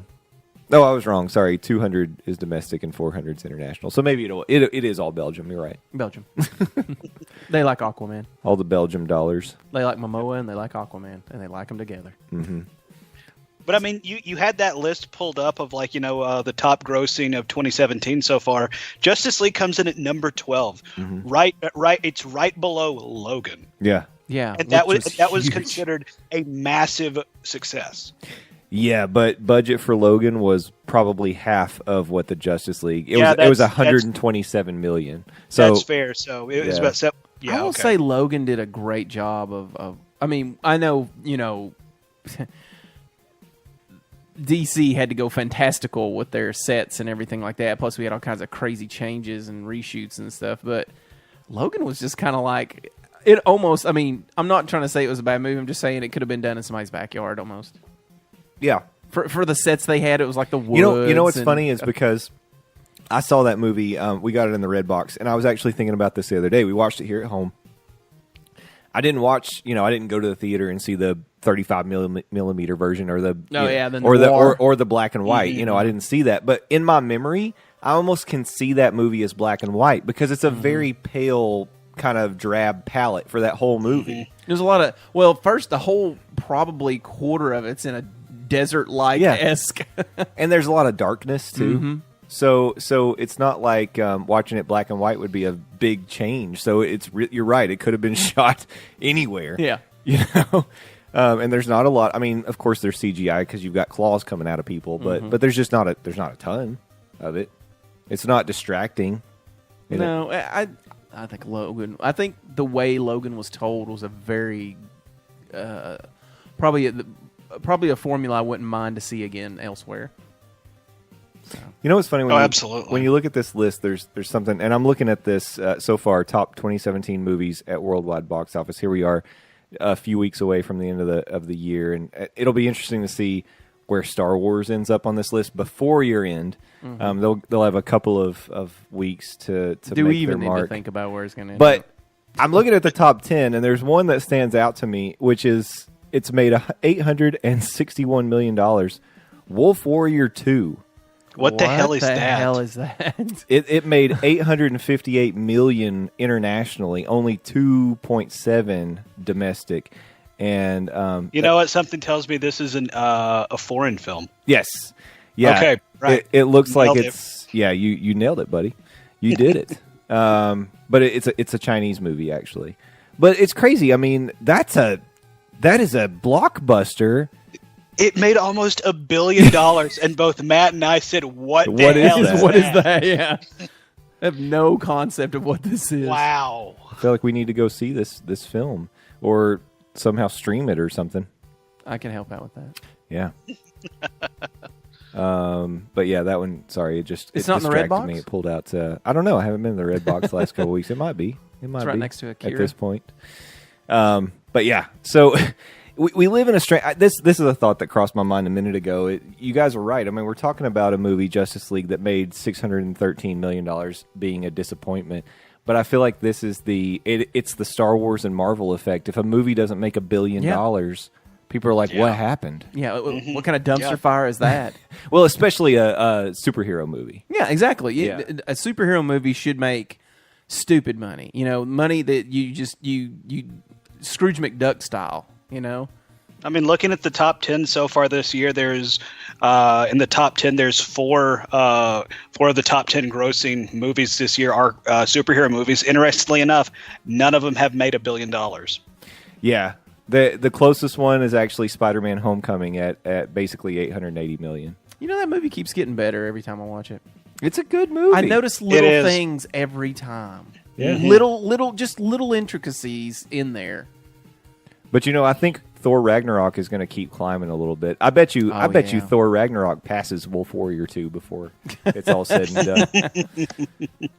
Speaker 1: No, I was wrong. Sorry, 200 is domestic and 400 is international. So maybe it is all Belgium. You're right.
Speaker 2: Belgium. They like Aquaman.
Speaker 1: All the Belgium dollars.
Speaker 2: They like Momoa and they like Aquaman, and they like them together.
Speaker 1: Mm-hmm.
Speaker 3: But I mean, you had that list pulled up of the top grossing of 2017 so far. Justice League comes in at number 12, right. It's right below Logan.
Speaker 1: Yeah,
Speaker 2: yeah,
Speaker 3: and that was considered a massive success.
Speaker 1: Yeah, but budget for Logan was probably half of what the Justice League. It was $127 million. So
Speaker 3: that's fair. So it was about seven. Yeah,
Speaker 2: I will say Logan did a great job of. I mean, I know DC had to go fantastical with their sets and everything like that. Plus, we had all kinds of crazy changes and reshoots and stuff. But Logan was just kind of like it. Almost. I mean, I'm not trying to say it was a bad movie. I'm just saying it could have been done in somebody's backyard almost.
Speaker 1: Yeah.
Speaker 2: For the sets they had, it was like the woods.
Speaker 1: You know what's funny is because I saw that movie. We got it in the red box, and I was actually thinking about this the other day. We watched it here at home. I didn't watch. I didn't go to the theater and see the 35 millimeter version or the or the black and white.
Speaker 3: Mm-hmm.
Speaker 1: I didn't see that, but in my memory, I almost can see that movie as black and white because it's a very pale kind of drab palette for that whole movie.
Speaker 2: There's a lot of first the whole probably quarter of it's in a desert-like esque,
Speaker 1: and there's a lot of darkness too. Mm-hmm. So it's not like watching it black and white would be a big change. So you're right; it could have been shot anywhere.
Speaker 2: Yeah,
Speaker 1: and there's not a lot. I mean, of course, there's CGI because you've got claws coming out of people, but there's just not a ton of it. It's not distracting.
Speaker 2: No, I think Logan. I think the way Logan was told was a very probably a formula I wouldn't mind to see again elsewhere. So.
Speaker 1: You know what's funny?
Speaker 3: Absolutely.
Speaker 1: When you look at this list, there's something, and I'm looking at this so far, top 2017 movies at worldwide box office. Here we are, a few weeks away from the end of the year, and it'll be interesting to see where Star Wars ends up on this list before year end. Mm-hmm. They'll have a couple of weeks to
Speaker 2: do
Speaker 1: make
Speaker 2: we even
Speaker 1: their
Speaker 2: need
Speaker 1: mark.
Speaker 2: to think about where it's going to end
Speaker 1: But
Speaker 2: up?
Speaker 1: I'm looking at the top 10, and there's one that stands out to me, which is it's made $861 million. Wolf Warrior 2.
Speaker 3: What the hell is that?
Speaker 2: What the hell is that?
Speaker 1: It made $858 million internationally, only 2.7 domestic, and
Speaker 3: you know what? Something tells me this is a foreign film.
Speaker 1: Yes, yeah.
Speaker 3: Okay, right.
Speaker 1: It looks like
Speaker 3: Nailed
Speaker 1: it's yeah. You nailed it, buddy. You did it. But it's a Chinese movie actually. But it's crazy. I mean, that is a blockbuster.
Speaker 3: It made almost $1 billion, and both Matt and I said, "What the hell is that?
Speaker 2: What is that?" Yeah, I have no concept of what this is.
Speaker 3: Wow.
Speaker 1: I feel like we need to go see this film or somehow stream it or something.
Speaker 2: I can help out with that.
Speaker 1: Yeah. But yeah, that one. Sorry, it
Speaker 2: not in the red box?
Speaker 1: me. It pulled out. I don't know. I haven't been in the red box the last couple weeks. It might be.
Speaker 2: It's right next to Akira
Speaker 1: at this point. But yeah, so. We live in a strange... This is a thought that crossed my mind a minute ago. You guys are right. I mean, we're talking about a movie, Justice League, that made $613 million being a disappointment. But I feel like this is it's the Star Wars and Marvel effect. If a movie doesn't make $1 billion, people are like, what happened?
Speaker 2: Yeah, what kind of dumpster fire is that?
Speaker 1: Well, especially a superhero movie.
Speaker 2: Yeah, exactly.
Speaker 1: Yeah.
Speaker 2: A superhero movie should make stupid money. Money that you Scrooge McDuck style.
Speaker 3: I mean, looking at the top 10 so far this year, there's in the top 10, there's four of the top 10 grossing movies this year are superhero movies. Interestingly enough, none of them have made $1 billion.
Speaker 1: Yeah, the closest one is actually Spider-Man: Homecoming at basically $880 million.
Speaker 2: That movie keeps getting better every time I watch it.
Speaker 1: It's a good movie.
Speaker 2: I notice little things every time.
Speaker 1: Yeah.
Speaker 2: Little intricacies in there.
Speaker 1: But I think Thor Ragnarok is going to keep climbing a little bit. I bet you Thor Ragnarok passes Wolf Warrior 2 before it's all said and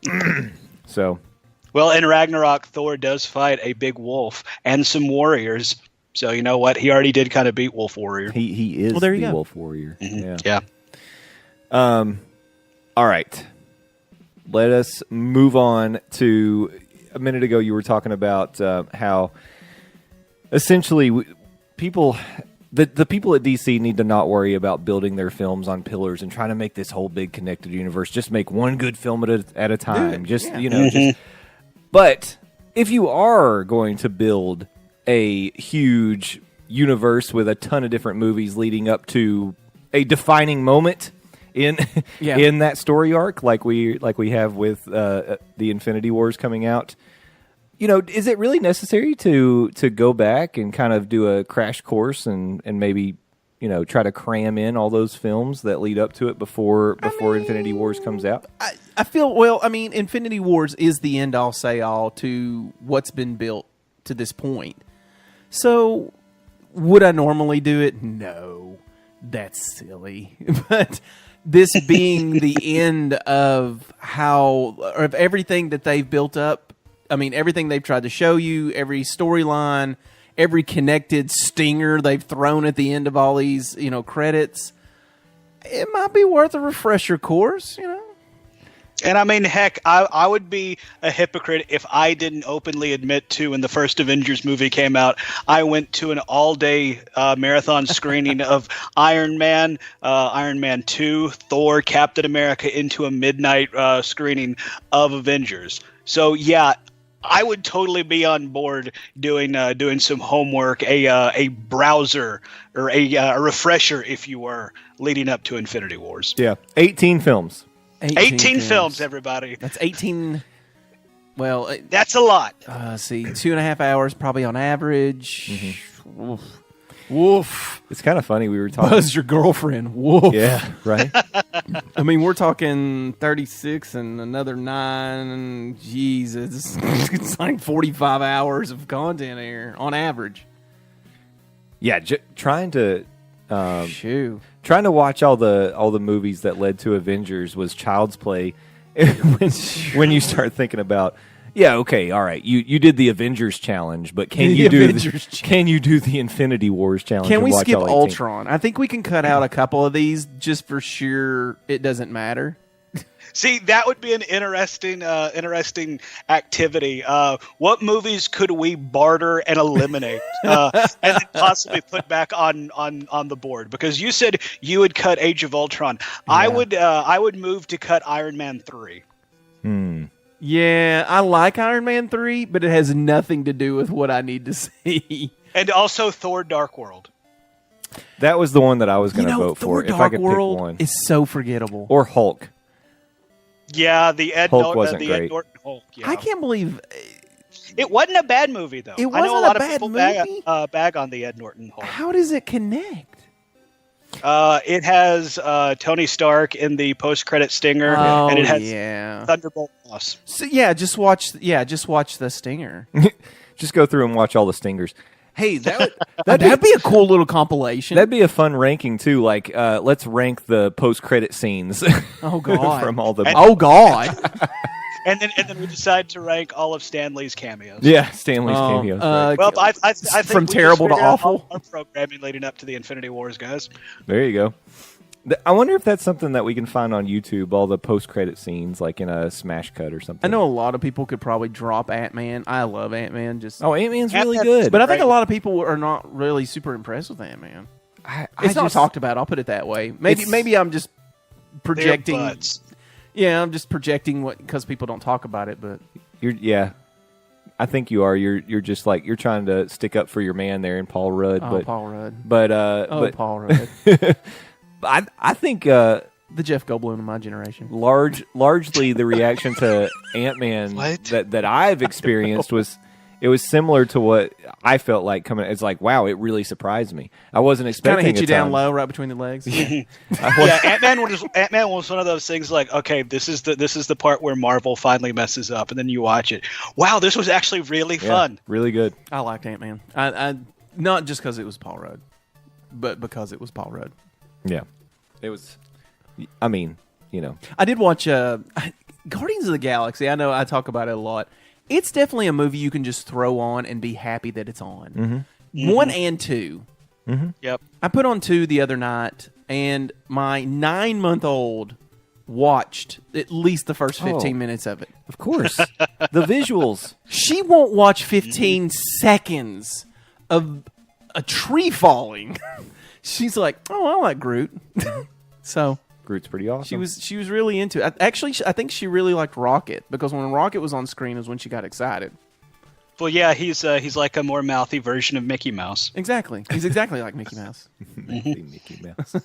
Speaker 1: done. So,
Speaker 3: well, in Ragnarok, Thor does fight a big wolf and some warriors. So you know what? He already did kind of beat Wolf Warrior.
Speaker 1: He is the Wolf Warrior.
Speaker 3: Mm-hmm. Yeah.
Speaker 1: All right. Let us move on to a minute ago. You were talking about how essentially the people at DC need to not worry about building their films on pillars and trying to make this whole big connected universe. Just make one good film at a time. But if you are going to build a huge universe with a ton of different movies leading up to a defining moment in that story arc, like we have with the Infinity Wars coming out, is it really necessary to go back and kind of do a crash course and maybe try to cram in all those films that lead up to it before Infinity Wars comes out?
Speaker 2: I feel Infinity Wars is the end all say all to what's been built to this point. So would I normally do it? No, that's silly, but. This being the end of everything that they've built up. I mean, everything they've tried to show you, every storyline, every connected stinger they've thrown at the end of all these, credits. It might be worth a refresher course,
Speaker 3: And I mean, heck, I would be a hypocrite if I didn't openly admit to, when the first Avengers movie came out, I went to an all-day marathon screening of Iron Man 2, Thor, Captain America, into a midnight screening of Avengers. So, yeah, I would totally be on board doing some homework, a browser, or a refresher, if you were, leading up to Infinity Wars.
Speaker 1: Yeah, 18 films.
Speaker 3: 18 films, everybody.
Speaker 2: That's 18. Well,
Speaker 3: that's a lot.
Speaker 2: See, 2.5 hours probably on average.
Speaker 1: Mm-hmm. Woof. It's kind of funny. We were talking.
Speaker 2: Buzz your girlfriend. Woof.
Speaker 1: Yeah, right.
Speaker 2: I mean, we're talking 36 and another 9. And Jesus, it's like 45 hours of content here on average.
Speaker 1: Yeah, trying to watch all the movies that led to Avengers was child's play. when you start thinking about, okay, all right, you did the Avengers challenge, but can you do the Infinity Wars challenge?
Speaker 2: Can we skip Ultron? I think we can cut out a couple of these just for sure. It doesn't matter.
Speaker 3: See, that would be an interesting activity. What movies could we barter and eliminate, and then possibly put back on the board? Because you said you would cut Age of Ultron. Yeah. I would move to cut Iron Man 3.
Speaker 2: Yeah, I like Iron Man 3, but it has nothing to do with what I need to see.
Speaker 3: And also Thor: Dark World.
Speaker 1: That was the one that I was going to vote
Speaker 2: Thor
Speaker 1: for
Speaker 2: Dark
Speaker 1: if I could
Speaker 2: World
Speaker 1: pick one.
Speaker 2: Is so forgettable.
Speaker 1: Or Hulk.
Speaker 3: Yeah, the Ed Norton Hulk. Yeah.
Speaker 2: I can't believe
Speaker 3: it wasn't a bad movie though.
Speaker 2: It wasn't
Speaker 3: I know a lot
Speaker 2: a
Speaker 3: of people bag on the Ed Norton Hulk.
Speaker 2: How does it connect?
Speaker 3: It has Tony Stark in the post-credit stinger, and it has Thunderbolt Ross.
Speaker 2: So just watch the stinger.
Speaker 1: Just go through and watch all the stingers. Hey,
Speaker 2: that'd be a cool little compilation.
Speaker 1: That'd be a fun ranking too. Like, let's rank the post-credit scenes.
Speaker 2: Oh God!
Speaker 1: From all the
Speaker 3: And then we decide to rank all of Stan Lee's cameos.
Speaker 1: Yeah, Stan Lee's cameos. Right.
Speaker 3: Well, I think
Speaker 2: from terrible to awful.
Speaker 3: Our programming leading up to the Infinity Wars, guys.
Speaker 1: There you go. I wonder if that's something that we can find on YouTube, all the post-credit scenes, like in a smash cut or something.
Speaker 2: I know a lot of people could probably drop Ant-Man. I love Ant-Man.
Speaker 1: Ant-Man's really good.
Speaker 2: But I think a lot of people are not really super impressed with Ant-Man. It's not talked about, I'll put it that way. Maybe I'm just projecting. Yeah, I'm just projecting because people don't talk about it, but...
Speaker 1: I think you are. You're just like, you're trying to stick up for your man there in Paul Rudd.
Speaker 2: Paul Rudd.
Speaker 1: But
Speaker 2: Paul Rudd.
Speaker 1: I think
Speaker 2: the Jeff Goldblum of my generation.
Speaker 1: Largely the reaction to Ant-Man that I've experienced was it was similar to what I felt like coming. It's like, wow, it really surprised me. I wasn't expecting.
Speaker 2: Kind of hit you
Speaker 1: a ton.
Speaker 2: down low, right between the legs.
Speaker 3: Yeah, Ant-Man was one of those things like, okay, this is the part where Marvel finally messes up, and then you watch it. Wow, this was actually really fun.
Speaker 1: Really good.
Speaker 2: I liked Ant-Man. I not just because it was Paul Rudd, but because it was Paul Rudd.
Speaker 1: Yeah, it was. I mean, you know,
Speaker 2: I did watch Guardians of the Galaxy. I know I talk about it a lot. It's definitely a movie you can just throw on and be happy that it's on.
Speaker 1: Mm-hmm.
Speaker 2: 1 and 2.
Speaker 1: Mm-hmm.
Speaker 3: Yep.
Speaker 2: I put on 2 the other night, and my 9-month-old watched at least the first 15 minutes of it.
Speaker 1: Of course, the visuals.
Speaker 2: She won't watch 15 seconds of a tree falling. She's like, "Oh, I like Groot." So
Speaker 1: Groot's pretty awesome.
Speaker 2: she was really into it. Actually, I think she really liked Rocket because when Rocket was on screen is when she got excited.
Speaker 3: Well, yeah, he's like a more mouthy version of Mickey Mouse.
Speaker 2: Exactly. He's exactly like Mickey Mouse.
Speaker 1: Mouthy Mickey Mouse.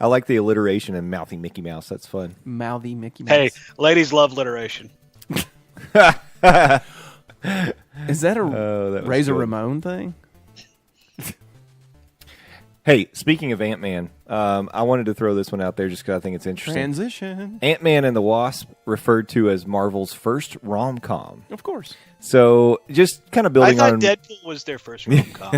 Speaker 1: I like the alliteration in mouthy Mickey Mouse. That's fun.
Speaker 2: Mouthy Mickey Mouse.
Speaker 3: Hey, ladies love alliteration.
Speaker 2: Is that a
Speaker 1: that was
Speaker 2: Razor
Speaker 1: good.
Speaker 2: Ramon thing?
Speaker 1: Hey, speaking of Ant-Man, I wanted to throw this one out there just because I think it's interesting.
Speaker 2: Transition.
Speaker 1: Ant-Man and the Wasp, referred to as Marvel's first rom-com.
Speaker 2: Of course.
Speaker 1: So, just kind of
Speaker 3: I
Speaker 1: building
Speaker 3: thought
Speaker 1: on...
Speaker 3: Deadpool was their first rom-com.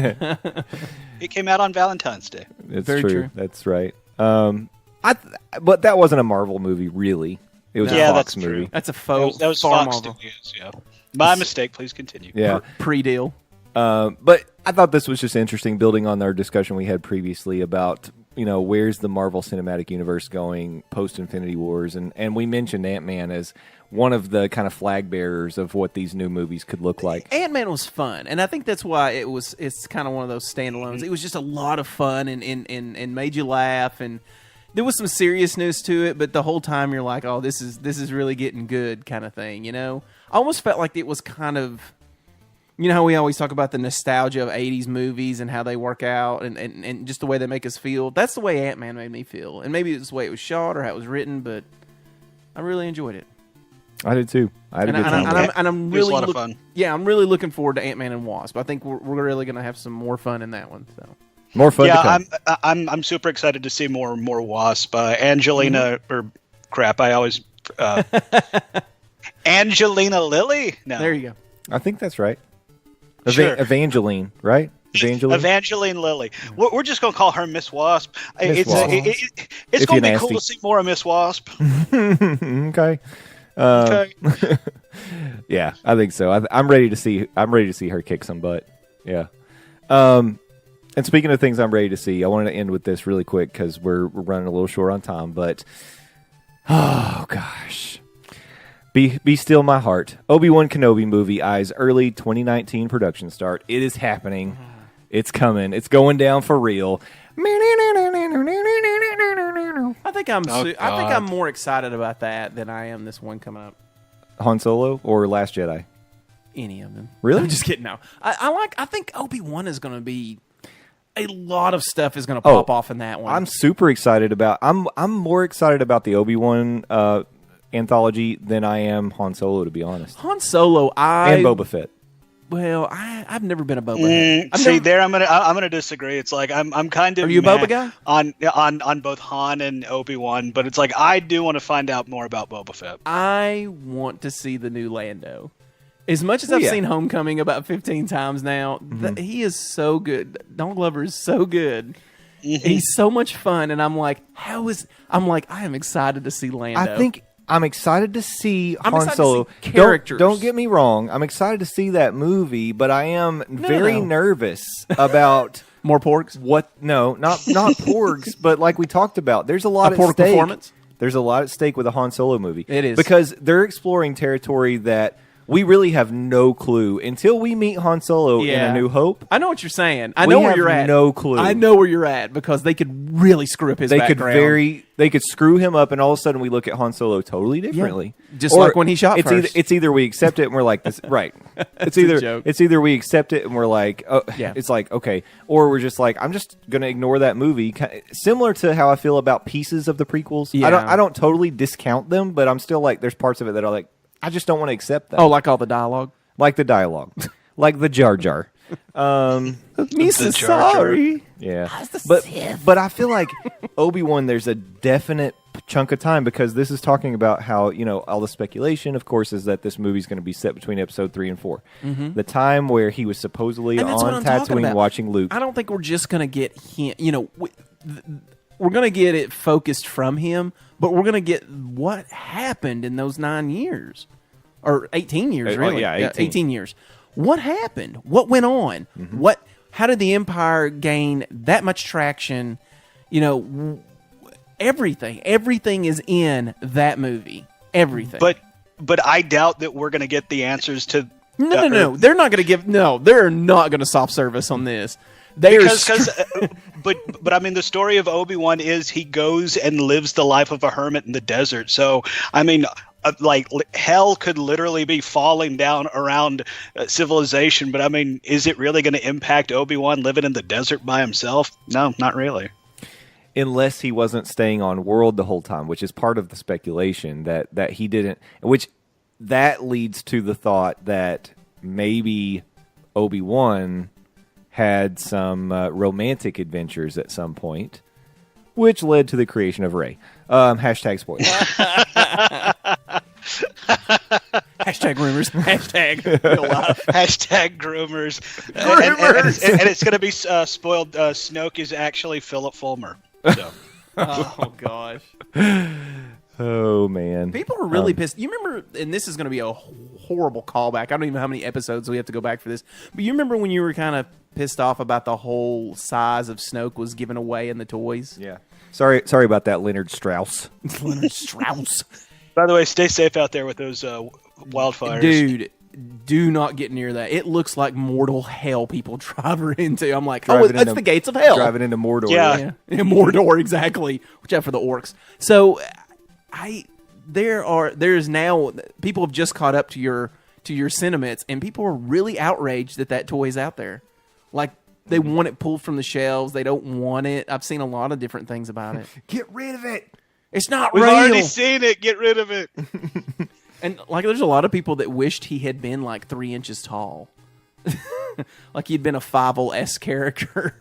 Speaker 3: It came out on Valentine's Day.
Speaker 1: It's
Speaker 2: Very
Speaker 1: true.
Speaker 2: true.
Speaker 1: That's right. But that wasn't a Marvel movie, really. It was
Speaker 3: Yeah,
Speaker 1: a Fox
Speaker 3: that's
Speaker 1: movie.
Speaker 3: true.
Speaker 2: That's a faux
Speaker 3: That was
Speaker 2: far
Speaker 3: Fox
Speaker 2: Marvel.
Speaker 3: Studios, yeah. My mistake, please continue.
Speaker 1: Yeah.
Speaker 2: Pre-deal.
Speaker 1: But I thought this was just interesting, building on our discussion we had previously about, where's the Marvel Cinematic Universe going post-Infinity Wars, and we mentioned Ant-Man as one of the kind of flag bearers of what these new movies could look like.
Speaker 2: Ant-Man was fun, and I think that's why it's kind of one of those standalones. It was just a lot of fun and made you laugh, and there was some seriousness to it, but the whole time you're like, oh, this is really getting good kind of thing, I almost felt like it was kind of, how we always talk about the nostalgia of 80s movies and how they work out and just the way they make us feel. That's the way Ant-Man made me feel, and maybe it's the way it was shot or how it was written, but I really enjoyed it.
Speaker 1: I did too. I had a good time.
Speaker 2: I'm
Speaker 3: It was
Speaker 2: really
Speaker 3: a lot of fun.
Speaker 2: Yeah, I'm really looking forward to Ant-Man and Wasp. I think we're really going to have some more fun in that one. So
Speaker 1: More fun to
Speaker 3: Yeah,
Speaker 1: come.
Speaker 3: I'm super excited to see more Wasp. Angelina or crap, I always Angelina Lilly. No,
Speaker 2: there you go.
Speaker 1: I think that's right.
Speaker 3: Sure.
Speaker 1: Evangeline, right?
Speaker 3: Evangeline Lilly. We're just gonna call her Miss Wasp.
Speaker 1: Miss Wasp.
Speaker 3: It's
Speaker 1: If
Speaker 3: gonna
Speaker 1: you're
Speaker 3: be cool
Speaker 1: nasty.
Speaker 3: to see more of Miss Wasp.
Speaker 1: Okay.
Speaker 3: Okay.
Speaker 1: Yeah, I think so. I'm ready to see. I'm ready to see her kick some butt. Yeah. And speaking of things I'm ready to see, I wanted to end with this really quick because we're running a little short on time. But oh gosh, be still my heart. Obi-Wan Kenobi movie eyes early 2019 production start. It is happening. It's coming. It's going down for real.
Speaker 2: I think I'm
Speaker 3: Oh,
Speaker 2: I think
Speaker 3: God.
Speaker 2: I'm more excited about that than I am this one coming up.
Speaker 1: Han Solo or Last Jedi?
Speaker 2: Any of them?
Speaker 1: Really?
Speaker 2: I'm just kidding. No, I think Obi-Wan is going to be a lot of stuff is going to pop off in that one.
Speaker 1: I'm super excited about. I'm more excited about the Obi-Wan anthology than I am Han Solo, to be honest.
Speaker 2: Han Solo.
Speaker 1: And Boba Fett.
Speaker 2: Well, I've never been a Boba head. I've
Speaker 3: See,
Speaker 2: never-
Speaker 3: there I'm gonna disagree. It's like I'm kind of
Speaker 2: Are you a
Speaker 3: meh
Speaker 2: Boba guy?
Speaker 3: on both Han and Obi-Wan, but it's like I do want to find out more about Boba Fett.
Speaker 2: I want to see the new Lando. As much as
Speaker 1: Oh,
Speaker 2: I've
Speaker 1: yeah.
Speaker 2: seen Homecoming about 15 times now, he is so good. Donald Glover is so good. He's so much fun, and I'm like, I am excited to see Lando.
Speaker 1: I think I'm excited to see
Speaker 2: I'm
Speaker 1: Han
Speaker 2: excited to
Speaker 1: Solo.
Speaker 2: see characters.
Speaker 1: Don't get me wrong. I'm excited to see that movie, but I am very
Speaker 2: no.
Speaker 1: nervous about
Speaker 2: more porks.
Speaker 1: what. No, not porgs, but like we talked about, there's a lot
Speaker 2: A
Speaker 1: at
Speaker 2: pork
Speaker 1: stake.
Speaker 2: performance?
Speaker 1: There's a lot at stake with a Han Solo movie.
Speaker 2: It is.
Speaker 1: because they're exploring territory that we really have no clue until we meet Han Solo in
Speaker 2: Yeah.
Speaker 1: A New Hope.
Speaker 2: I know what you're saying. I
Speaker 1: We
Speaker 2: know where
Speaker 1: have
Speaker 2: you're at.
Speaker 1: no clue.
Speaker 2: I know where you're at because they could really screw up his
Speaker 1: They
Speaker 2: background.
Speaker 1: they could screw him up, and all of a sudden we look at Han Solo totally differently.
Speaker 2: Just like when he shot
Speaker 1: it's
Speaker 2: first.
Speaker 1: It's either we accept it and we're like this, right? It's
Speaker 2: a
Speaker 1: either
Speaker 2: joke.
Speaker 1: it's either we accept it and we're like, oh,
Speaker 2: Yeah.
Speaker 1: it's like okay, or we're just like, I'm just gonna ignore that movie. Similar to how I feel about pieces of the prequels.
Speaker 2: Yeah.
Speaker 1: I don't totally discount them, but I'm still like, there's parts of it that are like, I just don't want to accept that.
Speaker 2: Oh, like all the dialogue?
Speaker 1: like the dialogue, like the Jar Jar.
Speaker 2: Misa,
Speaker 3: Jar Jar.
Speaker 2: sorry.
Speaker 1: Yeah, but I feel like Obi-Wan, there's a definite chunk of time, because this is talking about how, all the speculation, of course, is that this movie's going to be set between episode 3 and 4. Mm-hmm. The time where he was supposedly
Speaker 2: And that's what
Speaker 1: on
Speaker 2: I'm talking
Speaker 1: Tatooine
Speaker 2: about.
Speaker 1: watching Luke.
Speaker 2: I don't think we're just going to get him. We're going to get it focused from him, but we're going to get what happened in those 9 years. Or 18 years, really.
Speaker 1: Yeah, 18
Speaker 2: years. What happened? What went on?
Speaker 1: Mm-hmm.
Speaker 2: How did the Empire gain that much traction? Everything is in that movie. Everything.
Speaker 3: But I doubt that we're going to get the answers to.
Speaker 2: No. They're not going to give. No, they're not going to soft service on this.
Speaker 3: But I mean, the story of Obi-Wan is he goes and lives the life of a hermit in the desert. So I mean, hell could literally be falling down around civilization. But I mean, is it really going to impact Obi-Wan living in the desert by himself? No, not really.
Speaker 1: Unless he wasn't staying on world the whole time, which is part of the speculation that he didn't, which that leads to the thought that maybe Obi-Wan had some romantic adventures at some point, which led to the creation of Rey. Hashtag spoiler.
Speaker 2: Hashtag rumors. Hashtag
Speaker 3: groomers. And it's going to be spoiled. Snoke is actually Philip Fulmer. So.
Speaker 2: Oh gosh.
Speaker 1: Oh man.
Speaker 2: People are really pissed. You remember, and this is going to be a horrible callback. I don't even know how many episodes we have to go back for this. But you remember when you were kind of pissed off about the whole size of Snoke was given away in the toys?
Speaker 1: Yeah. Sorry about that, Leonard Strauss.
Speaker 2: Leonard Strauss.
Speaker 3: By the way, stay safe out there with those wildfires.
Speaker 2: Dude, do not get near that. It looks like mortal hell people drive her into. I'm like, it's the gates of hell.
Speaker 1: Driving into Mordor.
Speaker 3: Yeah.
Speaker 2: Mordor, exactly. Watch out for the orcs. So, there's now, people have just caught up to your sentiments, and people are really outraged that toy's out there. Like, they want it pulled from the shelves. They don't want it. I've seen a lot of different things about it.
Speaker 1: Get rid of it.
Speaker 2: It's not
Speaker 3: We've
Speaker 2: real.
Speaker 3: already seen it. Get rid of it.
Speaker 2: And like, there's a lot of people that wished he had been like 3 inches tall, like he'd been a Fievel-esque character.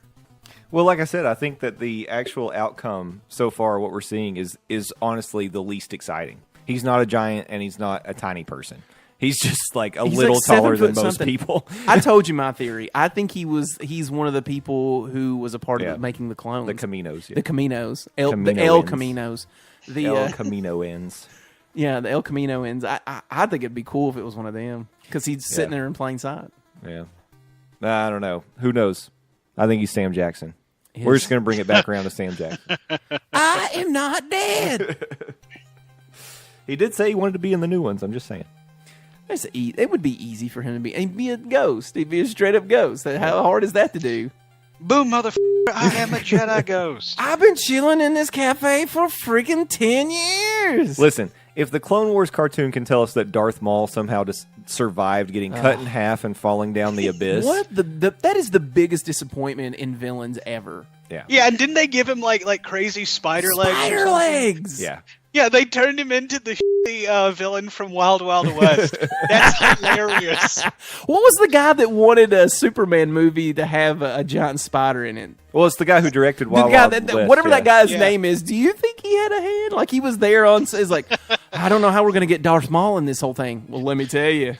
Speaker 1: Well, like I said, I think that the actual outcome so far, what we're seeing is honestly the least exciting. He's not a giant, and he's not a tiny person. He's just like he's little
Speaker 2: like
Speaker 1: taller than most
Speaker 2: something.
Speaker 1: people.
Speaker 2: I told you my theory. I think he's one of the people who was a part of making the clones.
Speaker 1: The Caminos. Yeah.
Speaker 2: The Caminos.
Speaker 1: Camino
Speaker 2: The El
Speaker 1: ends.
Speaker 2: Caminos. The
Speaker 1: El Camino ends.
Speaker 2: Yeah, the El Camino ends. I think it'd be cool if it was one of them, because he's sitting there in plain sight.
Speaker 1: Yeah. I don't know. Who knows? I think he's Sam Jackson. We're just going to bring it back around to Sam Jackson.
Speaker 2: I am not dead.
Speaker 1: He did say he wanted to be in the new ones. I'm just saying.
Speaker 2: It would be easy for him to be. He'd be a ghost. He'd be a straight up ghost. How hard is that to do?
Speaker 3: Boom, motherfucker! I am a Jedi ghost.
Speaker 2: I've been chilling in this cafe for freaking 10 years.
Speaker 1: Listen, if the Clone Wars cartoon can tell us that Darth Maul somehow just survived getting cut in half and falling down the abyss,
Speaker 2: that is the biggest disappointment in villains ever.
Speaker 1: Yeah.
Speaker 3: Yeah, and didn't they give him like crazy spider legs?
Speaker 2: Spider legs.
Speaker 1: Yeah.
Speaker 3: Yeah, they turned him into the villain from Wild Wild West. That's hilarious.
Speaker 2: What was the guy that wanted a Superman movie to have a giant spider in it?
Speaker 1: Well, it's the guy who directed
Speaker 2: The
Speaker 1: Wild
Speaker 2: guy
Speaker 1: Wild
Speaker 2: that
Speaker 1: West,
Speaker 2: whatever that guy's
Speaker 3: Yeah.
Speaker 2: name is. Do you think he had a hand? Like he was there on? It's like, I don't know how we're gonna get Darth Maul in this whole thing. Well, let me tell you.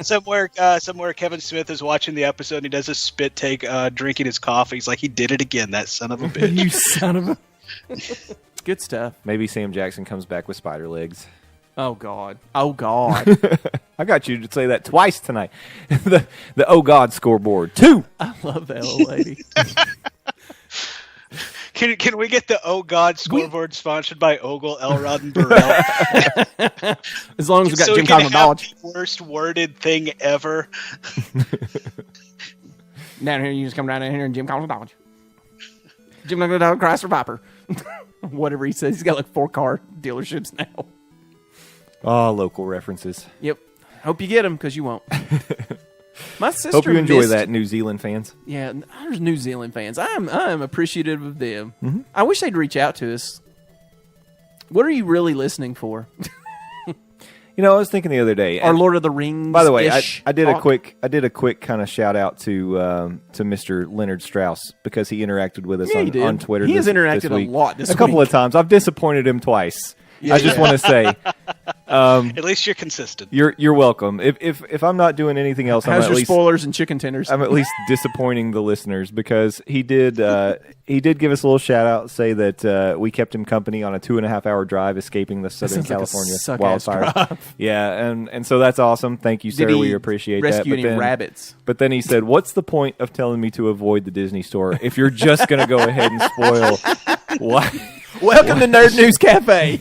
Speaker 3: Somewhere Kevin Smith is watching the episode and he does a spit take drinking his coffee. He's like, he did it again, that son of a bitch.
Speaker 2: You son of a. Good stuff.
Speaker 1: Maybe Sam Jackson comes back with spider legs.
Speaker 2: Oh God. Oh God.
Speaker 1: I got you to say that twice tonight. the oh God scoreboard 2.
Speaker 2: I love that old lady.
Speaker 3: Can we get the Oh God scoreboard sponsored by Ogle, Elrod, and Burrell?
Speaker 2: As long as we got
Speaker 3: so
Speaker 2: Jim
Speaker 3: we can
Speaker 2: Conlon
Speaker 3: have
Speaker 2: Dodge.
Speaker 3: the worst worded thing ever.
Speaker 2: Down here, you just come down here and Jim Conlon Dodge. Jim Conlon Dodge, Chrysler Viper. Whatever he says. He's got like 4 car dealerships now.
Speaker 1: Oh, local references.
Speaker 2: Yep. Hope you get them, because you won't. My sister
Speaker 1: Hope you enjoy
Speaker 2: missed-
Speaker 1: that, New Zealand fans.
Speaker 2: Yeah, there's New Zealand fans. I am appreciative of them.
Speaker 1: Mm-hmm.
Speaker 2: I wish they'd reach out to us. What are you really listening for?
Speaker 1: You know, I was thinking the other day.
Speaker 2: Or Lord of the Rings.
Speaker 1: By the way, I did a quick kind of shout out to Mr. Leonard Strauss because he interacted with us on Twitter.
Speaker 2: He has interacted
Speaker 1: this week.
Speaker 2: a lot this
Speaker 1: week. A couple of times. I've disappointed him twice.
Speaker 2: Yeah.
Speaker 1: I just want to say,
Speaker 3: at least you're consistent.
Speaker 1: You're welcome. If I'm not doing anything else,
Speaker 2: how's your spoilers and chicken tenders?
Speaker 1: I'm at least disappointing the listeners because he did give us a little shout out, say that we kept him company on a 2.5 hour drive escaping the Southern California wildfires. Yeah, and so that's awesome. Thank you, sir. We appreciate that.
Speaker 2: Rescue any rabbits?
Speaker 1: But then he said, "What's the point of telling me to avoid the Disney store if you're just going to go ahead and spoil what?"
Speaker 2: Welcome to Nerd News Cafe.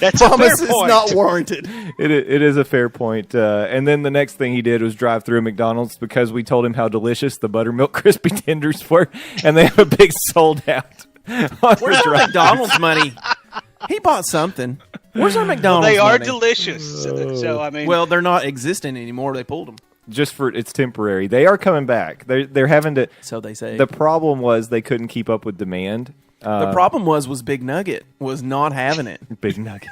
Speaker 3: That's a
Speaker 2: promise
Speaker 3: fair
Speaker 2: is
Speaker 3: point.
Speaker 2: not warranted.
Speaker 1: It is a fair point. And then the next thing he did was drive through a McDonald's because we told him how delicious the buttermilk crispy tenders were, and they have a big sold out.
Speaker 2: Where's our McDonald's money? He bought something. Where's our McDonald's
Speaker 3: They are
Speaker 2: money?
Speaker 3: delicious. So I mean,
Speaker 2: Well, they're not existent anymore. They pulled them.
Speaker 1: It's temporary. They are coming back. They're having to.
Speaker 2: So they say.
Speaker 1: The problem was they couldn't keep up with demand.
Speaker 2: The problem was Big Nugget was not having it.
Speaker 1: Big Nugget.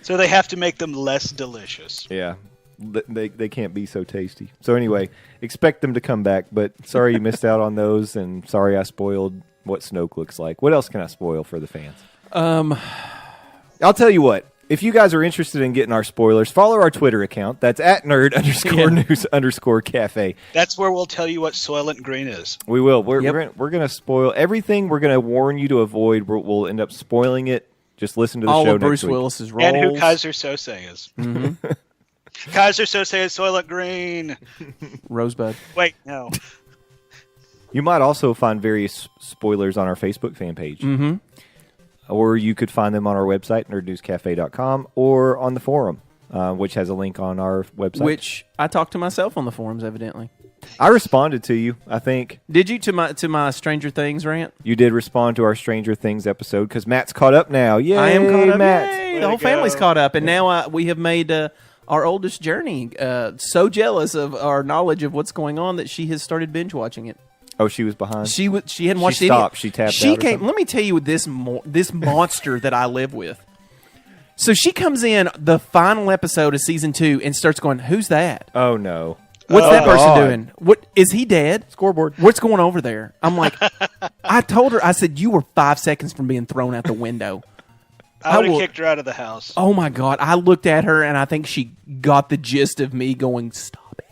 Speaker 3: so they have to make them less delicious.
Speaker 1: Yeah. They can't be so tasty. So anyway, expect them to come back, but sorry you missed out on those, and sorry I spoiled what Snoke looks like. What else can I spoil for the fans? I'll tell you what. If you guys are interested in getting our spoilers, follow our Twitter account. That's at nerd_news_cafe.
Speaker 3: That's where we'll tell you what Soylent Green is.
Speaker 1: We will. We're going to spoil everything. We're going to warn you to avoid. We'll end up spoiling it. Just listen to the
Speaker 2: all
Speaker 1: show
Speaker 2: of Bruce
Speaker 1: next week.
Speaker 2: Willis's roles.
Speaker 3: And who Kaiser Sose is.
Speaker 2: Mm-hmm.
Speaker 3: Kaiser Sose is Soylent Green.
Speaker 2: Rosebud.
Speaker 3: Wait, no.
Speaker 1: You might also find various spoilers on our Facebook fan page.
Speaker 2: Mm-hmm.
Speaker 1: Or you could find them on our website, nerdnewscafe.com, or on the forum, which has a link on our website.
Speaker 2: Which I talked to myself on the forums, evidently.
Speaker 1: I responded to you, I think.
Speaker 2: Did you to my Stranger Things rant?
Speaker 1: You did respond to our Stranger Things episode because Matt's caught up now. Yay,
Speaker 2: I am caught up.
Speaker 1: Matt.
Speaker 2: Yay. The whole family's caught up, and now we have made our oldest journey so jealous of our knowledge of what's going on that she has started binge watching it.
Speaker 1: Oh, she was behind?
Speaker 2: She hadn't watched
Speaker 1: she stopped. She tapped out.
Speaker 2: She
Speaker 1: or
Speaker 2: came.
Speaker 1: something?
Speaker 2: Let me tell you this this monster that I live with. So she comes in the final episode of season 2 and starts going, "Who's that?
Speaker 1: Oh, no.
Speaker 2: What's that person
Speaker 1: God.
Speaker 2: doing? What is he dead?
Speaker 1: Scoreboard.
Speaker 2: What's going over there?" I'm like, I told her, I said, "You were 5 seconds from being thrown out the window."
Speaker 3: I would have kicked her out of the house.
Speaker 2: Oh my God! I looked at her and I think she got the gist of me going, "Stop it."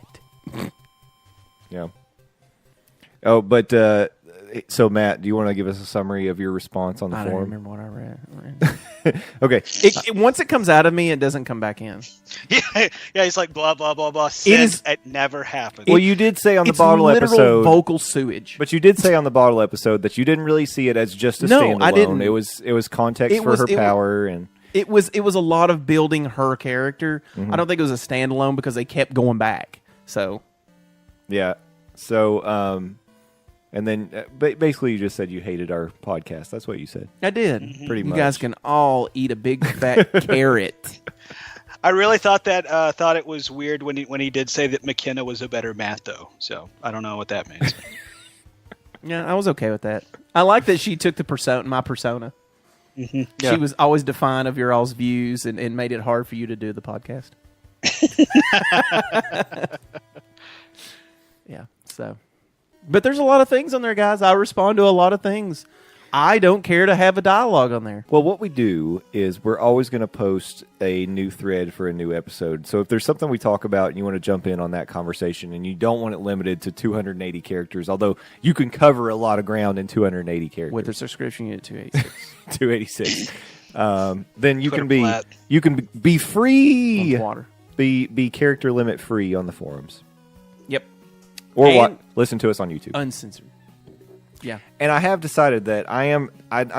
Speaker 1: Yeah. Oh, but so Matt, do you want to give us a summary of your response on the
Speaker 2: I don't
Speaker 1: forum?
Speaker 2: remember what I read.
Speaker 1: Okay.
Speaker 2: Once it comes out of me, it doesn't come back in.
Speaker 3: Yeah, he's like blah blah blah blah. It never happened.
Speaker 1: Well, you did say on the
Speaker 2: It's
Speaker 1: bottle
Speaker 2: literal
Speaker 1: episode,
Speaker 2: vocal sewage.
Speaker 1: but you did say on the bottle episode that you didn't really see it as just a
Speaker 2: No,
Speaker 1: standalone.
Speaker 2: I didn't.
Speaker 1: It was context for her power and.
Speaker 2: It was a lot of building her character.
Speaker 1: Mm-hmm.
Speaker 2: I don't think it was a standalone because they kept going back. So
Speaker 1: Yeah. So, and then basically you just said you hated our podcast. That's what you said.
Speaker 2: I did.
Speaker 1: Pretty
Speaker 2: You
Speaker 1: much.
Speaker 2: guys can all eat a big fat carrot.
Speaker 3: I really thought it was weird when he did say that McKenna was a better Matt though. So I don't know what that means.
Speaker 2: Yeah, I was okay with that. I like that she took my persona.
Speaker 3: Mm-hmm.
Speaker 2: She was always defiant of your all's views and made it hard for you to do the podcast. Yeah, so. But there's a lot of things on there, guys. I respond to a lot of things. I don't care to have a dialogue on there.
Speaker 1: Well, what we do is we're always going to post a new thread for a new episode. So if there's something we talk about and you want to jump in on that conversation and you don't want it limited to 280 characters, although you can cover a lot of ground in 280 characters.
Speaker 2: With a subscription unit 286.
Speaker 1: 286. Then you
Speaker 3: Put
Speaker 1: can
Speaker 3: it flat.
Speaker 1: be free.
Speaker 2: On water.
Speaker 1: Be character limit free on the forums.
Speaker 2: Yep.
Speaker 1: Or listen to us on YouTube.
Speaker 2: Uncensored. Yeah.
Speaker 1: And I have decided that I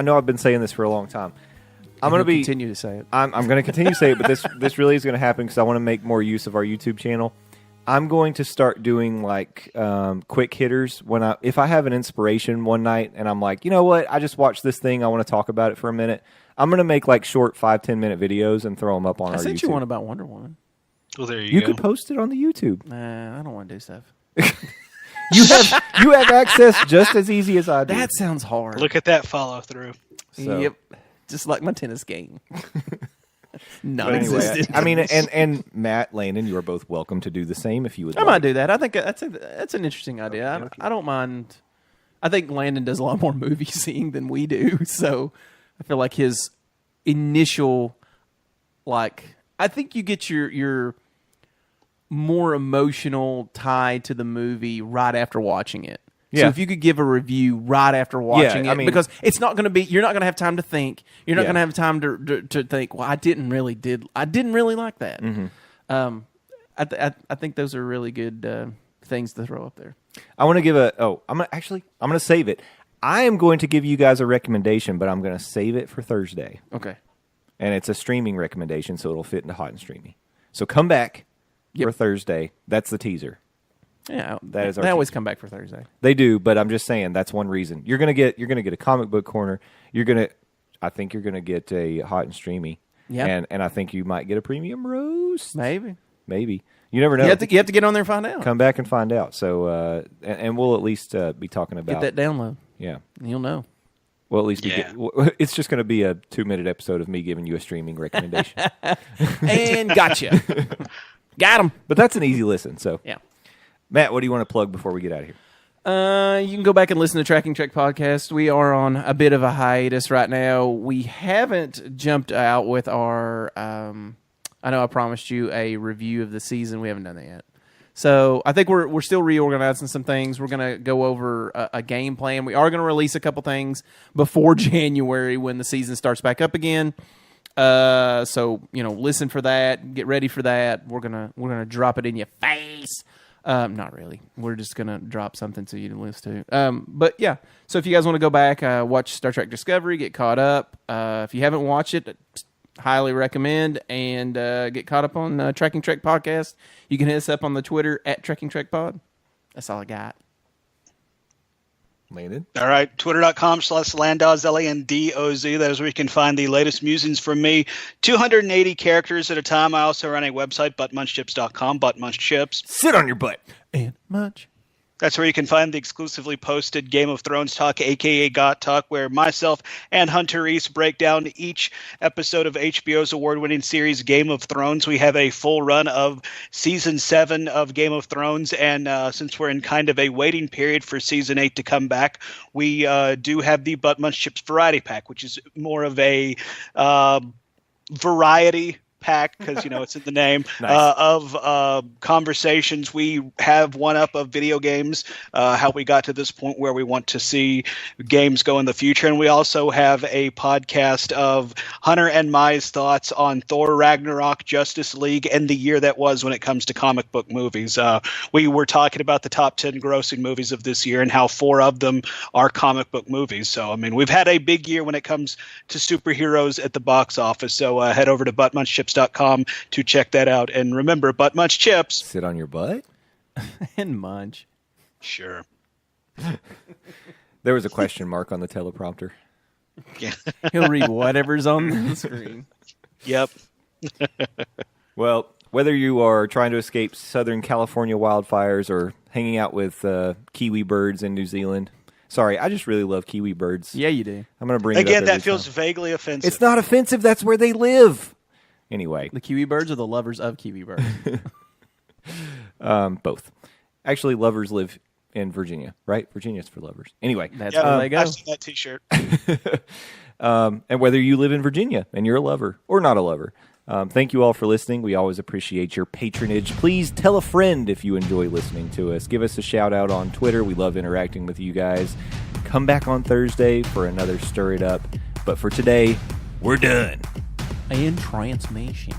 Speaker 1: know I've been saying this for a long time. I'm going to
Speaker 2: continue to say it.
Speaker 1: I'm going to continue to say it, but this really is going to happen because I want to make more use of our YouTube channel. I'm going to start doing like quick hitters if I have an inspiration one night and I'm like, you know what, I just watched this thing, I want to talk about it for a minute. I'm going to make like short 5-10 minute videos and throw them up on our YouTube.
Speaker 2: I sent you one about Wonder Woman.
Speaker 3: Well, there
Speaker 1: You
Speaker 3: go.
Speaker 1: could post it on the YouTube.
Speaker 2: Nah, I don't want to do stuff.
Speaker 1: You have access just as easy as I do.
Speaker 2: That sounds hard.
Speaker 3: Look at that follow through.
Speaker 1: So-
Speaker 2: Yep. Just like my tennis game. non-existent.
Speaker 1: I mean, and Matt, Landon, you are both welcome to do the same if you would.
Speaker 2: I might do that. I think that's an interesting idea.
Speaker 1: Okay.
Speaker 2: I don't mind. I think Landon does a lot more movie seeing than we do, so I feel like his initial, I think you get your more emotional tie to the movie right after watching it.
Speaker 1: Yeah.
Speaker 2: So if you could give a review right after watching it, because it's not going to be, you're not going to have time to think. You're not going to have time to think. Well, I didn't really like that.
Speaker 1: Mm-hmm.
Speaker 2: I think those are really good things to throw up there.
Speaker 1: I want to give I'm going to save it. I am going to give you guys a recommendation, but I'm going to save it for Thursday.
Speaker 2: Okay.
Speaker 1: And it's a streaming recommendation, so it'll fit into Hot and Streamy. So come back for Thursday. That's the teaser.
Speaker 2: Yeah,
Speaker 1: that is our
Speaker 2: they always come back for Thursday.
Speaker 1: They do, but I'm just saying that's one reason. You're gonna get a comic book corner. I think you're gonna get a Hot and Streamy.
Speaker 2: Yeah,
Speaker 1: and I think you might get a premium roast.
Speaker 2: Maybe.
Speaker 1: You never know.
Speaker 2: You have to get on there and find out.
Speaker 1: Come back and find out. So and we'll at least be talking about
Speaker 2: get that download.
Speaker 1: Yeah,
Speaker 2: you'll know.
Speaker 1: Well, at least it's just going to be a 2-minute episode of me giving you a streaming recommendation.
Speaker 2: And gotcha. Got him.
Speaker 1: But that's an easy listen. So
Speaker 2: yeah.
Speaker 1: Matt, what do you want to plug before we get out of here?
Speaker 2: You can go back and listen to Tracking Trek Podcast. We are on a bit of a hiatus right now. We haven't jumped out with our, I know I promised you a review of the season. We haven't done that yet. So I think we're still reorganizing some things. We're going to go over a game plan. We are going to release a couple things before January when the season starts back up again. So listen for that. Get ready for that. We're gonna drop it in your face. Not really. We're just gonna drop something so you can listen to. But yeah. So if you guys want to go back, watch Star Trek Discovery, get caught up. If you haven't watched it, highly recommend, and get caught up on Tracking Trek Podcast. You can hit us up on the Twitter at Tracking Trek Pod. That's all I got.
Speaker 1: Landon?
Speaker 3: All right, twitter.com/Landoz, Landoz. That is where you can find the latest musings from me. 280 characters at a time. I also run a website, buttmunchchips.com, buttmunchchips.
Speaker 1: Sit on your butt.
Speaker 2: And munch.
Speaker 3: That's where you can find the exclusively posted Game of Thrones Talk, a.k.a. Got Talk, where myself and Hunter Reese break down each episode of HBO's award-winning series Game of Thrones. We have a full run of Season 7 of Game of Thrones, and since we're in kind of a waiting period for Season 8 to come back, we do have the Butt Munch Chips Variety Pack, which is more of a variety pack, because it's in the name.
Speaker 1: Nice.
Speaker 3: Of conversations. We have one up of video games, how we got to this point where we want to see games go in the future, and we also have a podcast of Hunter and Mai's thoughts on Thor Ragnarok, Justice League, and the year that was when it comes to comic book movies. We were talking about the top 10 grossing movies of this year and how 4 of them are comic book movies. So we've had a big year when it comes to superheroes at the box office. So head over to buttmunchchips.com to check that out. And remember, Butt Munch Chips.
Speaker 1: Sit on your butt?
Speaker 2: And munch.
Speaker 3: Sure.
Speaker 1: There was a question mark on the teleprompter.
Speaker 3: Yeah.
Speaker 2: He'll read whatever's on the screen.
Speaker 3: Yep.
Speaker 1: Well, whether you are trying to escape Southern California wildfires or hanging out with kiwi birds in New Zealand. Sorry, I just really love kiwi birds.
Speaker 2: Yeah, you do.
Speaker 1: I'm going to bring it up
Speaker 3: Again, that
Speaker 1: every
Speaker 3: feels
Speaker 1: time.
Speaker 3: vaguely offensive.
Speaker 1: It's not offensive. That's where they live. Anyway.
Speaker 2: The kiwi birds or the lovers of kiwi birds?
Speaker 1: Both. Actually, lovers live in Virginia, right? Virginia's for lovers. Anyway.
Speaker 2: That's where they go.
Speaker 3: I've seen that t-shirt.
Speaker 1: And whether you live in Virginia and you're a lover or not a lover, thank you all for listening. We always appreciate your patronage. Please tell a friend if you enjoy listening to us. Give us a shout out on Twitter. We love interacting with you guys. Come back on Thursday for another Stir It Up. But for today, we're done.
Speaker 2: In transmission.